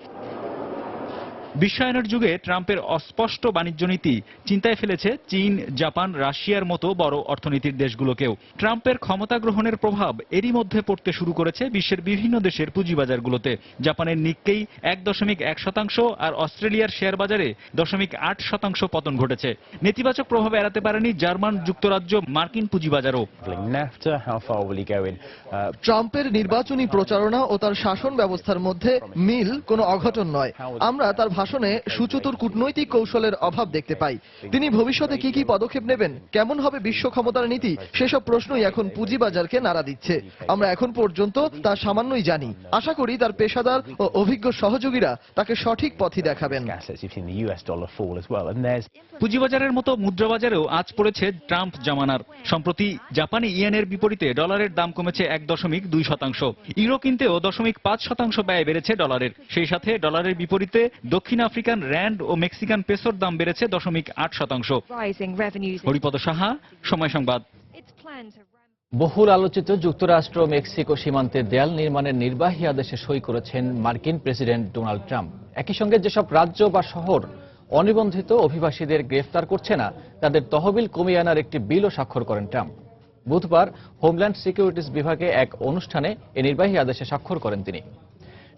বিশ্বায়নের যুগে ট্রাম্পের অস্পষ্ট বাণিজ্য নীতি চিন্তায় ফেলেছে চীন, জাপান, রাশিয়ার মতো বড় অর্থনীতির দেশগুলোকেও। ট্রাম্পের ক্ষমতা গ্রহণের প্রভাব এরই মধ্যে পড়তে শুরু করেছে বিশ্বের বিভিন্ন দেশের পুঁজিবাজারগুলোতে। জাপানের নিক্কেই 1.1% আর অস্ট্রেলিয়ার শেয়ার বাজারে 0.8% পতন ঘটেছে। নেতিবাচক প্রভাব এড়াতে পারেনি জার্মান যুক্তরাজ্য, মার্কিন পুঁজিবাজারও। ট্রাম্পের নির্বাচনী প্রচারণা ও তার শাসন ব্যবস্থার মধ্যে মিল কোনো অঘটন নয়। আমরা তার ভাষণে সুচতুর কূটনৈতিক কৌশলের অভাব দেখতে পাই। তিনি ভবিষ্যতে কি কি পদক্ষেপ নেবেন, কেমন হবে বিশ্ব ক্ষমতার নীতি, সেসব প্রশ্নই এখন পুঁজিবাজারকে নাড়া দিচ্ছে। আমরা এখন পর্যন্ত তা সামান্যই জানি। আশা করি তার পেশাদার ও অভিজ্ঞ সহযোগীরা তাকে সঠিক পথই দেখাবেন। পুঁজিবাজারের মতো মুদ্রাবাজারেও আজ পড়েছে ট্রাম্প জামানার। সম্প্রতি জাপানি ইয়েনের বিপরীতে ডলারের দাম কমেছে 1.2%। ইউরো কিনতেও 0.5% ব্যয় বেড়েছে ডলারের। সেই সাথে ডলারের বিপরীতে দক্ষিণ আফ্রিকান র্যান্ড ও মেক্সিকান পেসোর দাম বেড়েছে 0.8%। হরিপদ সাহা, সময় সংবাদ। বহুল আলোচিত যুক্তরাষ্ট্র মেক্সিকো সীমান্তে দেয়াল নির্মাণের নির্বাহী আদেশে সই করেছেন মার্কিন প্রেসিডেন্ট ডোনাল্ড ট্রাম্প। একই সঙ্গে যেসব রাজ্য বা শহর অনিবন্ধিত অভিবাসীদের গ্রেফতার করছে না, তাদের তহবিল কমিয়ে আনার একটি বিলও স্বাক্ষর করেন ট্রাম্প। বুধবার হোমল্যান্ড সিকিউরিটিজ বিভাগে এক অনুষ্ঠানে এ নির্বাহী আদেশে স্বাক্ষর করেন তিনি।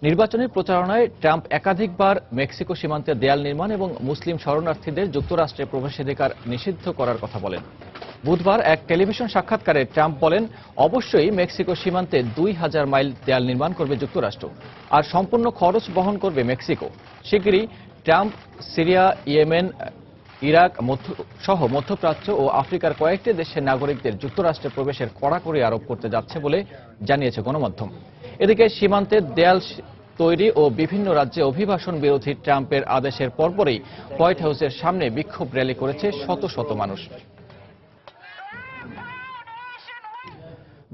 নির্বাচনী প্রচারণায় ট্রাম্প একাধিকবার মেক্সিকো সীমান্তে দেয়াল নির্মাণ এবং মুসলিম শরণার্থীদের যুক্তরাষ্ট্রে প্রবেশাধিকার নিষিদ্ধ করার কথা বলেন। বুধবার এক টেলিভিশন সাক্ষাৎকারে ট্রাম্প বলেন, অবশ্যই মেক্সিকো সীমান্তে 2000 মাইল দেয়াল নির্মাণ করবে যুক্তরাষ্ট্র, আর সম্পূর্ণ খরচ বহন করবে মেক্সিকো। শিগগিরই ট্রাম্প সিরিয়া, ইয়েমেন, ইরাক সহ মধ্যপ্রাচ্য ও আফ্রিকার কয়েকটি দেশের নাগরিকদের যুক্তরাষ্ট্রে প্রবেশের কড়াকড়ি আরোপ করতে যাচ্ছে বলে জানিয়েছে গণমাধ্যম। এদিকে সীমান্তে দেয়াল তৈরি ও বিভিন্ন রাজ্যে অভিবাসন বিরোধী ট্রাম্পের আদেশের পরপরই হোয়াইট হাউসের সামনে বিক্ষোভ র্যালি করেছে শত শত মানুষ।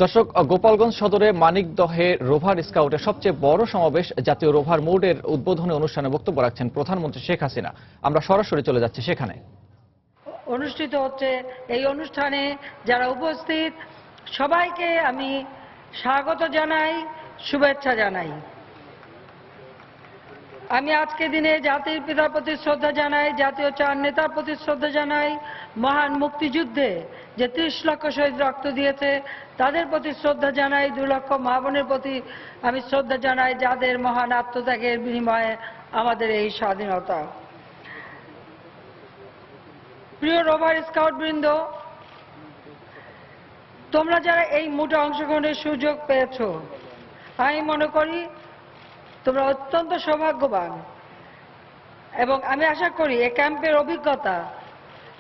দর্শক, গোপালগঞ্জ সদরে মানিকদহে রোভার স্কাউটের সবচেয়ে বড় সমাবেশ জাতীয় রোভার মোড়ের উদ্বোধনী অনুষ্ঠানে বক্তব্য রাখছেন প্রধানমন্ত্রী শেখ হাসিনা। আমরা সরাসরি চলে যাচ্ছি সেখানে। অনুষ্ঠিত হচ্ছে এই অনুষ্ঠানে যারা উপস্থিত সবাইকে আমি স্বাগত জানাই, শুভেচ্ছা জানাই। আমি আজকে দিনে জাতির পিতার প্রতি শ্রদ্ধা জানাই, জাতীয় চার নেতার প্রতি শ্রদ্ধা জানাই, মহান মুক্তিযুদ্ধে যে 30 লক্ষ শহীদ রক্ত দিয়েছে তাদের প্রতি শ্রদ্ধা জানাই, 2 লক্ষ মা বোনের প্রতি আমি শ্রদ্ধা জানাই, যাদের মহান আত্মত্যাগের বিনিময়ে আমাদের এই স্বাধীনতা। প্রিয় রোভার স্কাউট বৃন্দ, তোমরা যারা এই মুঠে অংশগ্রহণের সুযোগ পেয়েছ, আমি মনে করি তোমরা অত্যন্ত সৌভাগ্যবান। এবং আমি আশা করি এই ক্যাম্পের অভিজ্ঞতা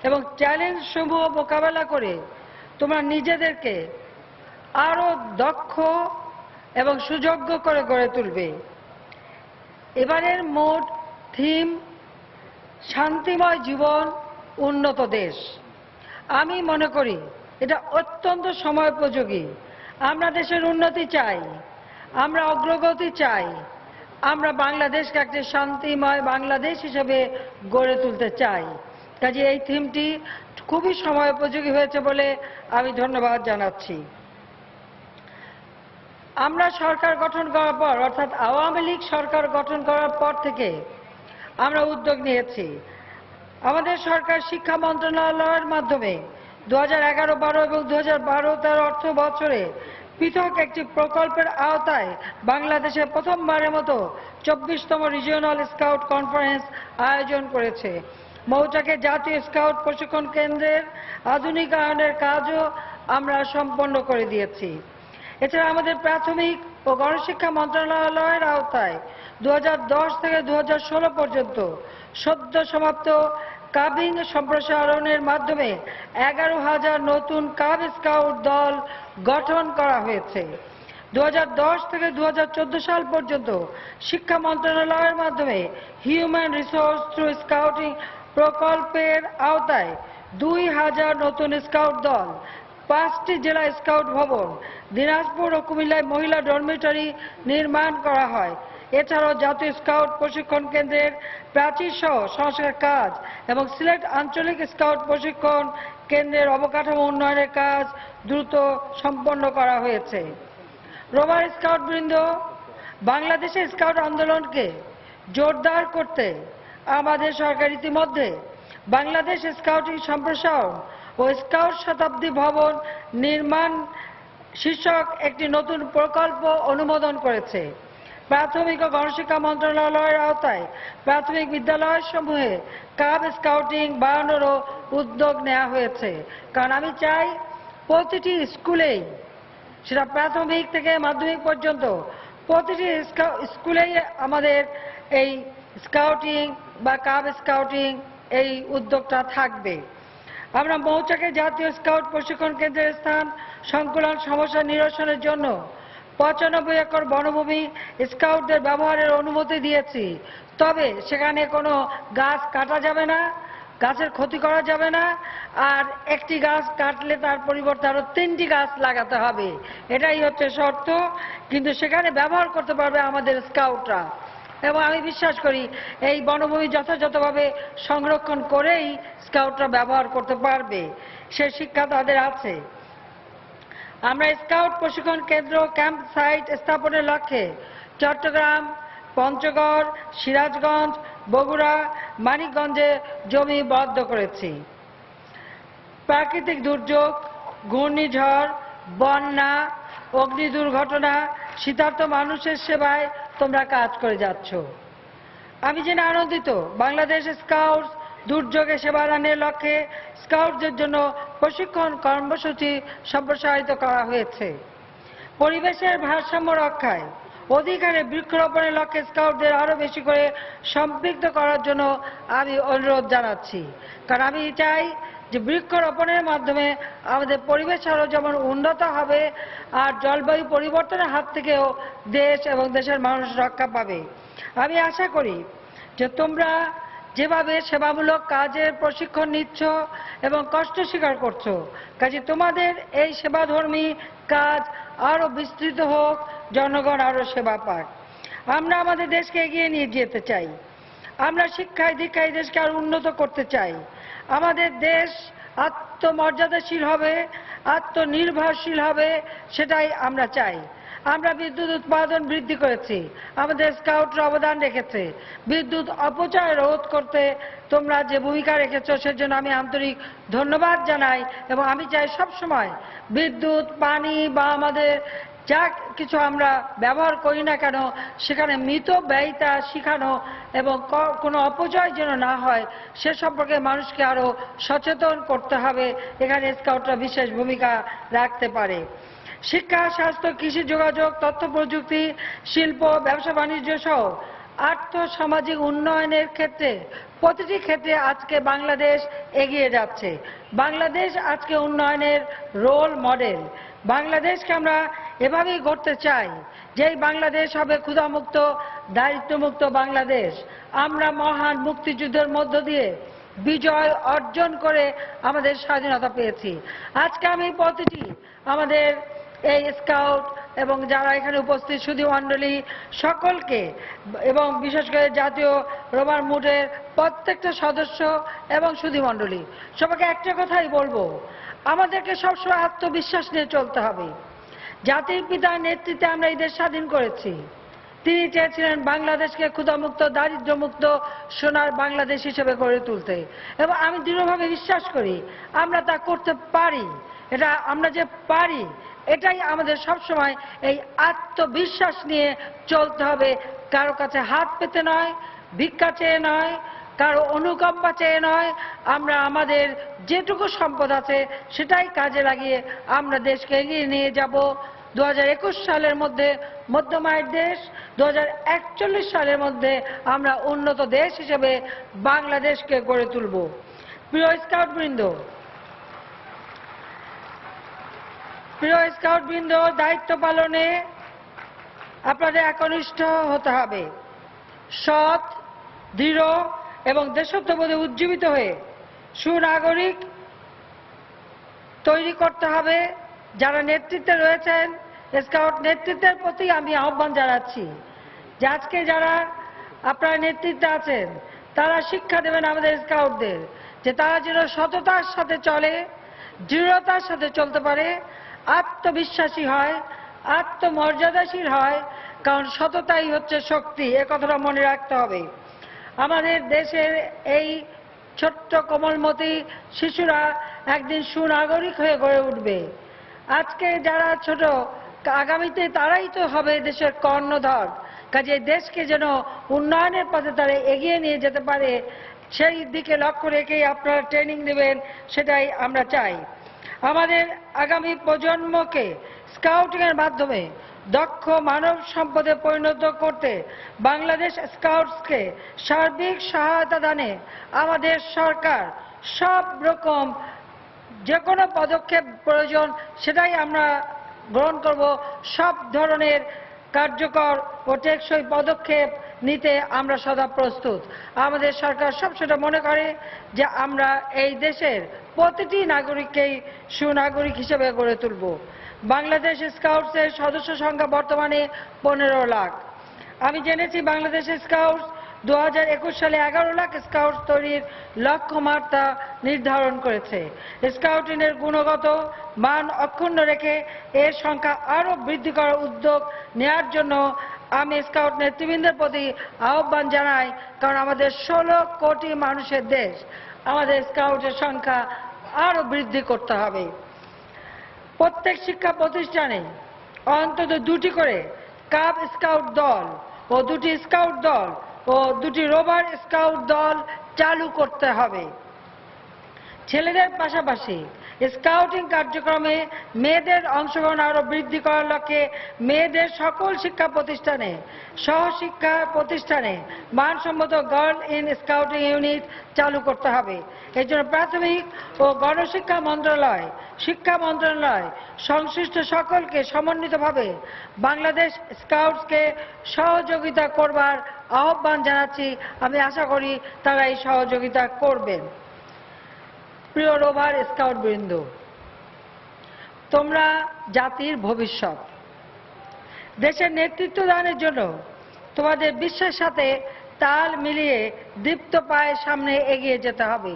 এবং চ্যালেঞ্জ সমূহ মোকাবেলা করে তোমরা নিজেদেরকে আরো দক্ষ এবং সুযোগ্য করে গড়ে তুলবে। এবারের মোট থিম শান্তিময় জীবন, উন্নত দেশ। আমি মনে করি এটা অত্যন্ত সময়োপযোগী। আমরা দেশের উন্নতি চাই, আমরা অগ্রগতি চাই, আমরা বাংলাদেশকে একটি শান্তিময় বাংলাদেশ হিসেবে গড়ে তুলতে চাই। কাজে এই থিমটি খুবই সময়োপযোগী হয়েছে বলে আমি ধন্যবাদ জানাচ্ছি। আমরা সরকার গঠন করার পর, অর্থাৎ আওয়ামী লীগ সরকার গঠন করার পর থেকে আমরা উদ্যোগ নিয়েছি। আমাদের সরকার শিক্ষা মন্ত্রণালয়ের মাধ্যমে 2011-12 এবং 2012-13 অর্থ বছরে পৃথক একটি প্রকল্পের আওতায় বাংলাদেশে প্রথমবারের মতো 24তম রিজিওনাল স্কাউট কনফারেন্স আয়োজন করেছে। মৌচাকে জাতীয় স্কাউট প্রশিক্ষণ কেন্দ্রের আধুনিকায়নের কাজও আমরা সম্পন্ন করে দিয়েছি। এছাড়া আমাদের প্রাথমিক ও গণশিক্ষা মন্ত্রণালয়ের আওতায় 2010 থেকে 2016 পর্যন্ত সদ্য সমাপ্ত কাবিং সম্প্রসারণের মাধ্যমে 11,000 নতুন কাব স্কাউট দল গঠন করা হয়েছে। 2010 থেকে 2014 সাল পর্যন্ত শিক্ষা মন্ত্রণালয়ের মাধ্যমে হিউম্যান রিসোর্স থ্রু স্কাউটিং প্রকল্পের আওতায় 2,000 নতুন স্কাউট দল, 5টি জেলা স্কাউট ভবন, দিনাজপুর ও কুমিল্লায় মহিলা ডরমিটরি নির্মাণ করা হয়। এছাড়াও জাতীয় স্কাউট প্রশিক্ষণ কেন্দ্রের প্রাচীর সহ সংস্কার কাজ এবং সিলেট আঞ্চলিক স্কাউট প্রশিক্ষণ কেন্দ্রের অবকাঠামো উন্নয়নের কাজ দ্রুত সম্পন্ন করা হয়েছে। রোভার স্কাউট বৃন্দ, বাংলাদেশের স্কাউট আন্দোলনকে জোরদার করতে আমাদের সরকার ইতিমধ্যে বাংলাদেশ স্কাউটিং সম্প্রসারণ ও স্কাউট শতাব্দী ভবন নির্মাণ শীর্ষক একটি নতুন প্রকল্প অনুমোদন করেছে। প্রাথমিক ও গণশিক্ষা মন্ত্রণালয়ের আওতায় প্রাথমিক বিদ্যালয় সমূহে কাব স্কাউটিং বাড়ানোরও উদ্যোগ নেওয়া হয়েছে। কারণ আমি চাই প্রতিটি স্কুলেই, সেটা প্রাথমিক থেকে মাধ্যমিক পর্যন্ত, প্রতিটি স্কুলেই আমাদের এই স্কাউটিং বা কাব স্কাউটিং এই উদ্যোগটা থাকবে। আমরা মৌচাকে জাতীয় স্কাউট প্রশিক্ষণ কেন্দ্রের স্থান সংকুলন সমস্যা নিরসনের জন্য 95 একর বনভূমি স্কাউটদের ব্যবহারের অনুমতি দিয়েছি। তবে সেখানে কোনো গাছ কাটা যাবে না, গাছের ক্ষতি করা যাবে না, আর একটি গাছ কাটলে তার পরিবর্তে আরো 3টি গাছ লাগাতে হবে, এটাই হচ্ছে শর্ত। কিন্তু সেখানে ব্যবহার করতে পারবে আমাদের স্কাউটরা, এবং আমি বিশ্বাস করি এই বনভূমি যথাযথভাবে সংরক্ষণ করেই স্কাউটরা ব্যবহার করতে পারবে, সে শিক্ষা তাদের আছে। আমরা স্কাউট প্রশিক্ষণ কেন্দ্র ক্যাম্প সাইট স্থাপনের লক্ষ্যে চট্টগ্রাম, পঞ্চগড়, সিরাজগঞ্জ, বগুড়া, মানিকগঞ্জে জমি বরাদ্দ করেছি। প্রাকৃতিক দুর্যোগ, ঘূর্ণিঝড়, বন্যা, অগ্নি দুর্ঘটনা, শীতার্ত মানুষের সেবায় তোমরা কাজ করে যাচ্ছ। আমি জেনে আনন্দিত, বাংলাদেশ স্কাউটস দুর্যোগে সেবাদানের লক্ষ্যে স্কাউটদের জন্য প্রশিক্ষণ কর্মসূচি সম্প্রসারিত করা হয়েছে। পরিবেশের ভারসাম্য রক্ষায় অধিকারে বৃক্ষরোপণের লক্ষ্যে স্কাউটদের আরো বেশি করে সম্পৃক্ত করার জন্য আমি অনুরোধ জানাচ্ছি। কারণ আমি চাই যে বৃক্ষরোপণের মাধ্যমে আমাদের পরিবেশ আরো যেমন উন্নত হবে, আর জলবায়ু পরিবর্তনের হাত থেকেও দেশ এবং দেশের মানুষ রক্ষা পাবে। আমি আশা করি যে তোমরা যেভাবে সেবামূলক কাজের প্রশিক্ষণ নিচ্ছ এবং কষ্ট স্বীকার করছো, কাজে তোমাদের এই সেবাধর্মী কাজ আরো বিস্তৃত হোক, জনগণ আরো সেবা পাক। আমরা আমাদের দেশকে এগিয়ে নিয়ে যেতে চাই, আমরা শিক্ষায় দীক্ষায় দেশকে আরো উন্নত করতে চাই। আমাদের দেশ আত্মমর্যাদাশীল হবে, আত্মনির্ভরশীল হবে, সেটাই আমরা চাই। আমরা বিদ্যুৎ উৎপাদন বৃদ্ধি করেছি, আমাদের স্কাউটরা অবদান রেখেছে। বিদ্যুৎ অপচয় রোধ করতে তোমরা যে ভূমিকা রেখেছো সেজন্য আমি আন্তরিক ধন্যবাদ জানাই, এবং আমি চাই সব সময় বিদ্যুৎ, পানি বা আমাদের যা কিছু আমরা ব্যবহার করি না কেন সেখানে মিত ব্যয়িতা শেখানো এবং কোনো অপচয় যেন না হয় সে সম্পর্কে মানুষকে আরো সচেতন করতে হবে। এখানে স্কাউটরা বিশেষ ভূমিকা রাখতে পারে। শিক্ষা, স্বাস্থ্য, কৃষি, যোগাযোগ, তথ্য প্রযুক্তি, শিল্প, ব্যবসা বাণিজ্য সহ 8 আর্থসামাজিক উন্নয়নের ক্ষেত্রে প্রতিটি ক্ষেত্রে আজকে বাংলাদেশ এগিয়ে যাচ্ছে। বাংলাদেশ আজকে উন্নয়নের রোল মডেল। বাংলাদেশকে আমরা এভাবেই গড়তে চাই, যেই বাংলাদেশ হবে ক্ষুধামুক্ত, দারিদ্র্যমুক্ত বাংলাদেশ। আমরা মহান মুক্তিযুদ্ধের মধ্য দিয়ে বিজয় অর্জন করে আমাদের স্বাধীনতা পেয়েছি। আজকে আমি প্রতিটি আমাদের এই স্কাউট এবং যারা এখানে উপস্থিত সুধী মণ্ডলী সকলকে এবং বিশেষ করে জাতীয় রোভার মুডের প্রত্যেকটা সদস্য এবং সুধী মণ্ডলী সবাইকে একটা কথাই বলবো, আমাদেরকে সবসময় আত্মবিশ্বাস নিয়ে চলতে হবে। জাতির পিতার নেতৃত্বে আমরা এই দেশ স্বাধীন করেছি। তিনি চেয়েছিলেন বাংলাদেশকে ক্ষুধামুক্ত, দারিদ্র্যমুক্ত, সোনার বাংলাদেশ হিসেবে গড়ে তুলতে, এবং আমি দৃঢ়ভাবে বিশ্বাস করি আমরা তা করতে পারি। এটা আমরা যে পারি, এটাই আমাদের সবসময় এই আত্মবিশ্বাস নিয়ে চলতে হবে। কারো কাছে হাত পেতে নয়, ভিক্ষা চেয়ে নয়, কারো অনুকম্পা চেয়ে নয়। আমরা আমাদের যেটুকু সম্পদ আছে সেটাই কাজে লাগিয়ে আমরা দেশকে এগিয়ে নিয়ে যাব। 2021 সালের মধ্যে মধ্যম আয়ের দেশ, 2041 সালের মধ্যে আমরা উন্নত দেশ হিসেবে বাংলাদেশকে গড়ে তুলব। প্রিয় স্কাউটবৃন্দ, দায়িত্ব পালনে আপনাদের একনিষ্ঠ হতে হবে। সৎ, দৃঢ় এবং দেশত্ববোধে উজ্জীবিত হয়ে সুনাগরিক তৈরি করতে হবে। যারা নেতৃত্বে রয়েছেন, স্কাউট নেতৃত্বের প্রতি আমি আহ্বান জানাচ্ছি যে আজকে যারা আপনারা নেতৃত্বে আছেন তারা শিক্ষা দেবেন আমাদের স্কাউটদের, যে তারা যেন সততার সাথে চলে, দৃঢ়তার সাথে চলতে পারে, আত্মবিশ্বাসী হয়, আত্মমর্যাদাশীল হয়, কারণ সততাই হচ্ছে শক্তি। এ কথাটা মনে রাখতে হবে। আমাদের দেশের এই ছোট্ট কোমলমতি শিশুরা একদিন সুনাগরিক হয়ে গড়ে উঠবে। আজকে যারা ছোট, আগামীতে তারাই তো হবে দেশের কর্ণধার। কাজে দেশকে যেন উন্নয়নের পথে তারা এগিয়ে নিয়ে যেতে পারে, সেই দিকে লক্ষ্য রেখেই আপনারা ট্রেনিং দেবেন, সেটাই আমরা চাই। আমাদের আগামী প্রজন্মকে স্কাউটিংয়ের মাধ্যমে দক্ষ মানব সম্পদে পরিণত করতে বাংলাদেশ স্কাউটসকে সার্বিক সহায়তা দানে আমাদের সরকার সব রকম যে কোনো পদক্ষেপ প্রয়োজন সেটাই আমরা গ্রহণ করব। সব ধরনের কার্যকর ও টেকসই পদক্ষেপ নিতে আমরা সদা প্রস্তুত। আমাদের সরকার সব সেটা মনে করে যে আমরা এই দেশের প্রতিটি নাগরিককেই সুনাগরিক হিসেবে গড়ে তুলব। বাংলাদেশ স্কাউটসের সদস্য সংখ্যা বর্তমানে 15 লাখ। আমি জেনেছি বাংলাদেশ স্কাউটস 2021 সালে 11 লাখ স্কাউটস তৈরির লক্ষ্যমাত্রা নির্ধারণ করেছে। স্কাউটিংয়ের গুণগত মান অক্ষুণ্ণ রেখে এর সংখ্যা আরও বৃদ্ধি করার উদ্যোগ নেওয়ার জন্য আমি স্কাউট নেতৃবৃন্দের প্রতি আহ্বান জানাই, কারণ আমাদের 16 কোটি মানুষের দেশ, আমাদের স্কাউটের সংখ্যা আরও বৃদ্ধি করতে হবে। প্রত্যেক শিক্ষা প্রতিষ্ঠানে অন্তত 2টি করে কাব স্কাউট দল ও 2টি স্কাউট দল ও 2টি রোভার স্কাউট দল চালু করতে হবে। ছেলেদের পাশাপাশি স্কাউটিং কার্যক্রমে মেয়েদের অংশগ্রহণ আরও বৃদ্ধি করার লক্ষ্যে মেয়েদের সকল শিক্ষা প্রতিষ্ঠানে, সহশিক্ষা প্রতিষ্ঠানে মানসম্মত গার্ল ইন স্কাউটিং ইউনিট চালু করতে হবে। এর জন্য প্রাথমিক ও গণশিক্ষা মন্ত্রণালয়, শিক্ষা মন্ত্রণালয় সংশ্লিষ্ট সকলকে সমন্বিতভাবে বাংলাদেশ স্কাউটসকে সহযোগিতা করবার আহ্বান জানাচ্ছি। আমি আশা করি তারা এই সহযোগিতা করবেন। প্রিয় রোভার স্কাউট বৃন্দ, তোমরা জাতির ভবিষ্যৎ। দেশের নেতৃত্ব দানের জন্য তোমাদের বিশ্বের সাথে তাল মিলিয়ে দীপ্ত পায়ে সামনে এগিয়ে যেতে হবে,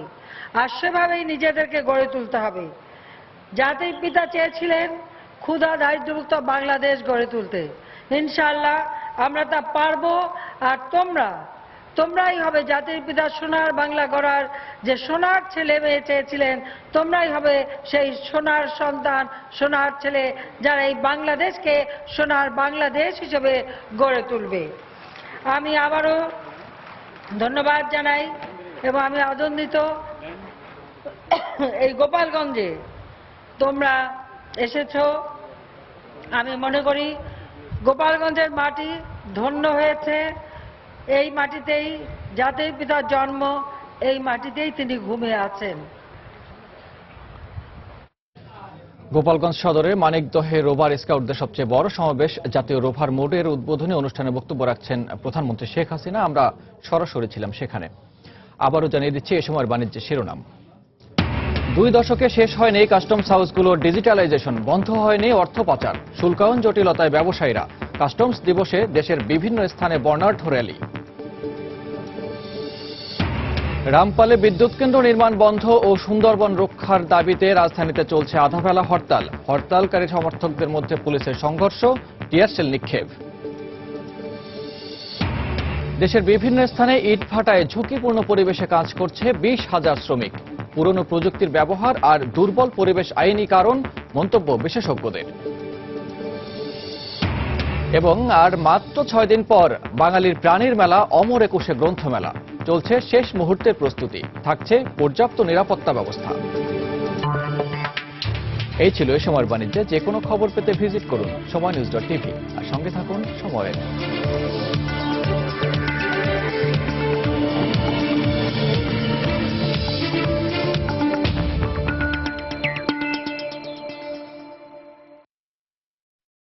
আর সেভাবেই নিজেদেরকে গড়ে তুলতে হবে। জাতির পিতা চেয়েছিলেন ক্ষুধা দারিদ্র্যমুক্ত বাংলাদেশ গড়ে তুলতে। ইনশাআল্লাহ আমরা তা পারবো। আর তোমরাই হবে জাতির পিতা সোনার বাংলা গড়ার যে সোনার ছেলে মেয়ে চেয়েছিলেন, তোমরাই হবে সেই সোনার সন্তান, সোনার ছেলে, যারা এই বাংলাদেশকে সোনার বাংলাদেশ হিসেবে গড়ে তুলবে। আমি আবারও ধন্যবাদ জানাই এবং আমি আনন্দিত এই গোপালগঞ্জে তোমরা এসেছো। আমি মনে করি গোপালগঞ্জের মাটি ধন্য হয়েছে, এই মাটিতেই জাতির পিতার জন্ম, এই মাটিতেই তিনি ঘুমিয়ে আছেন। গোপালগঞ্জ সদরে মানিকদহে রোভার স্কাউটদের সবচেয়ে বড় সমাবেশ জাতীয় রোভার মোডের উদ্বোধনী অনুষ্ঠানে বক্তব্য রাখছেন প্রধানমন্ত্রী শেখ হাসিনা। আমরা সরাসরি ছিলাম সেখানে। আবারও জানিয়ে দিচ্ছি এই সময়ের বাণিজ্যের শিরোনাম। 2 দশকে শেষ হয়নি কাস্টমস হাউসগুলোর ডিজিটালাইজেশন, বন্ধ হয়নি অর্থ পাচার, শুল্কায়ন জটিলতায় ব্যবসায়ীরা। কাস্টমস দিবসে দেশের বিভিন্ন স্থানে বর্ণাঢ্য র্যালি। রামপালে বিদ্যুৎ কেন্দ্র নির্মাণ বন্ধ ও সুন্দরবন রক্ষার দাবিতে রাজধানীতে চলছে আধাবেলা হরতাল। হরতালকারী সমর্থকদের মধ্যে পুলিশের সংঘর্ষ, টিয়ারশেল নিক্ষেপ। দেশের বিভিন্ন স্থানে ইটভাটায় ঝুঁকিপূর্ণ পরিবেশে কাজ করছে 20,000 শ্রমিক। পুরনো প্রযুক্তির ব্যবহার আর দুর্বল পরিবেশ আইনি কারণ, মন্তব্য বিশেষজ্ঞদের। এবং আর মাত্র 6 দিন পর বাঙালির প্রাণীর মেলা অমর একুশে গ্রন্থমেলা। চলছে শেষ মুহূর্তের প্রস্তুতি, থাকছে পর্যাপ্ত নিরাপত্তা ব্যবস্থা। এই ছিল এই সময়ের বাণিজ্যে। যে কোনো খবর পেতে ভিজিট করুন সময়নিউজ.tv আর সঙ্গে থাকুন সময়ের।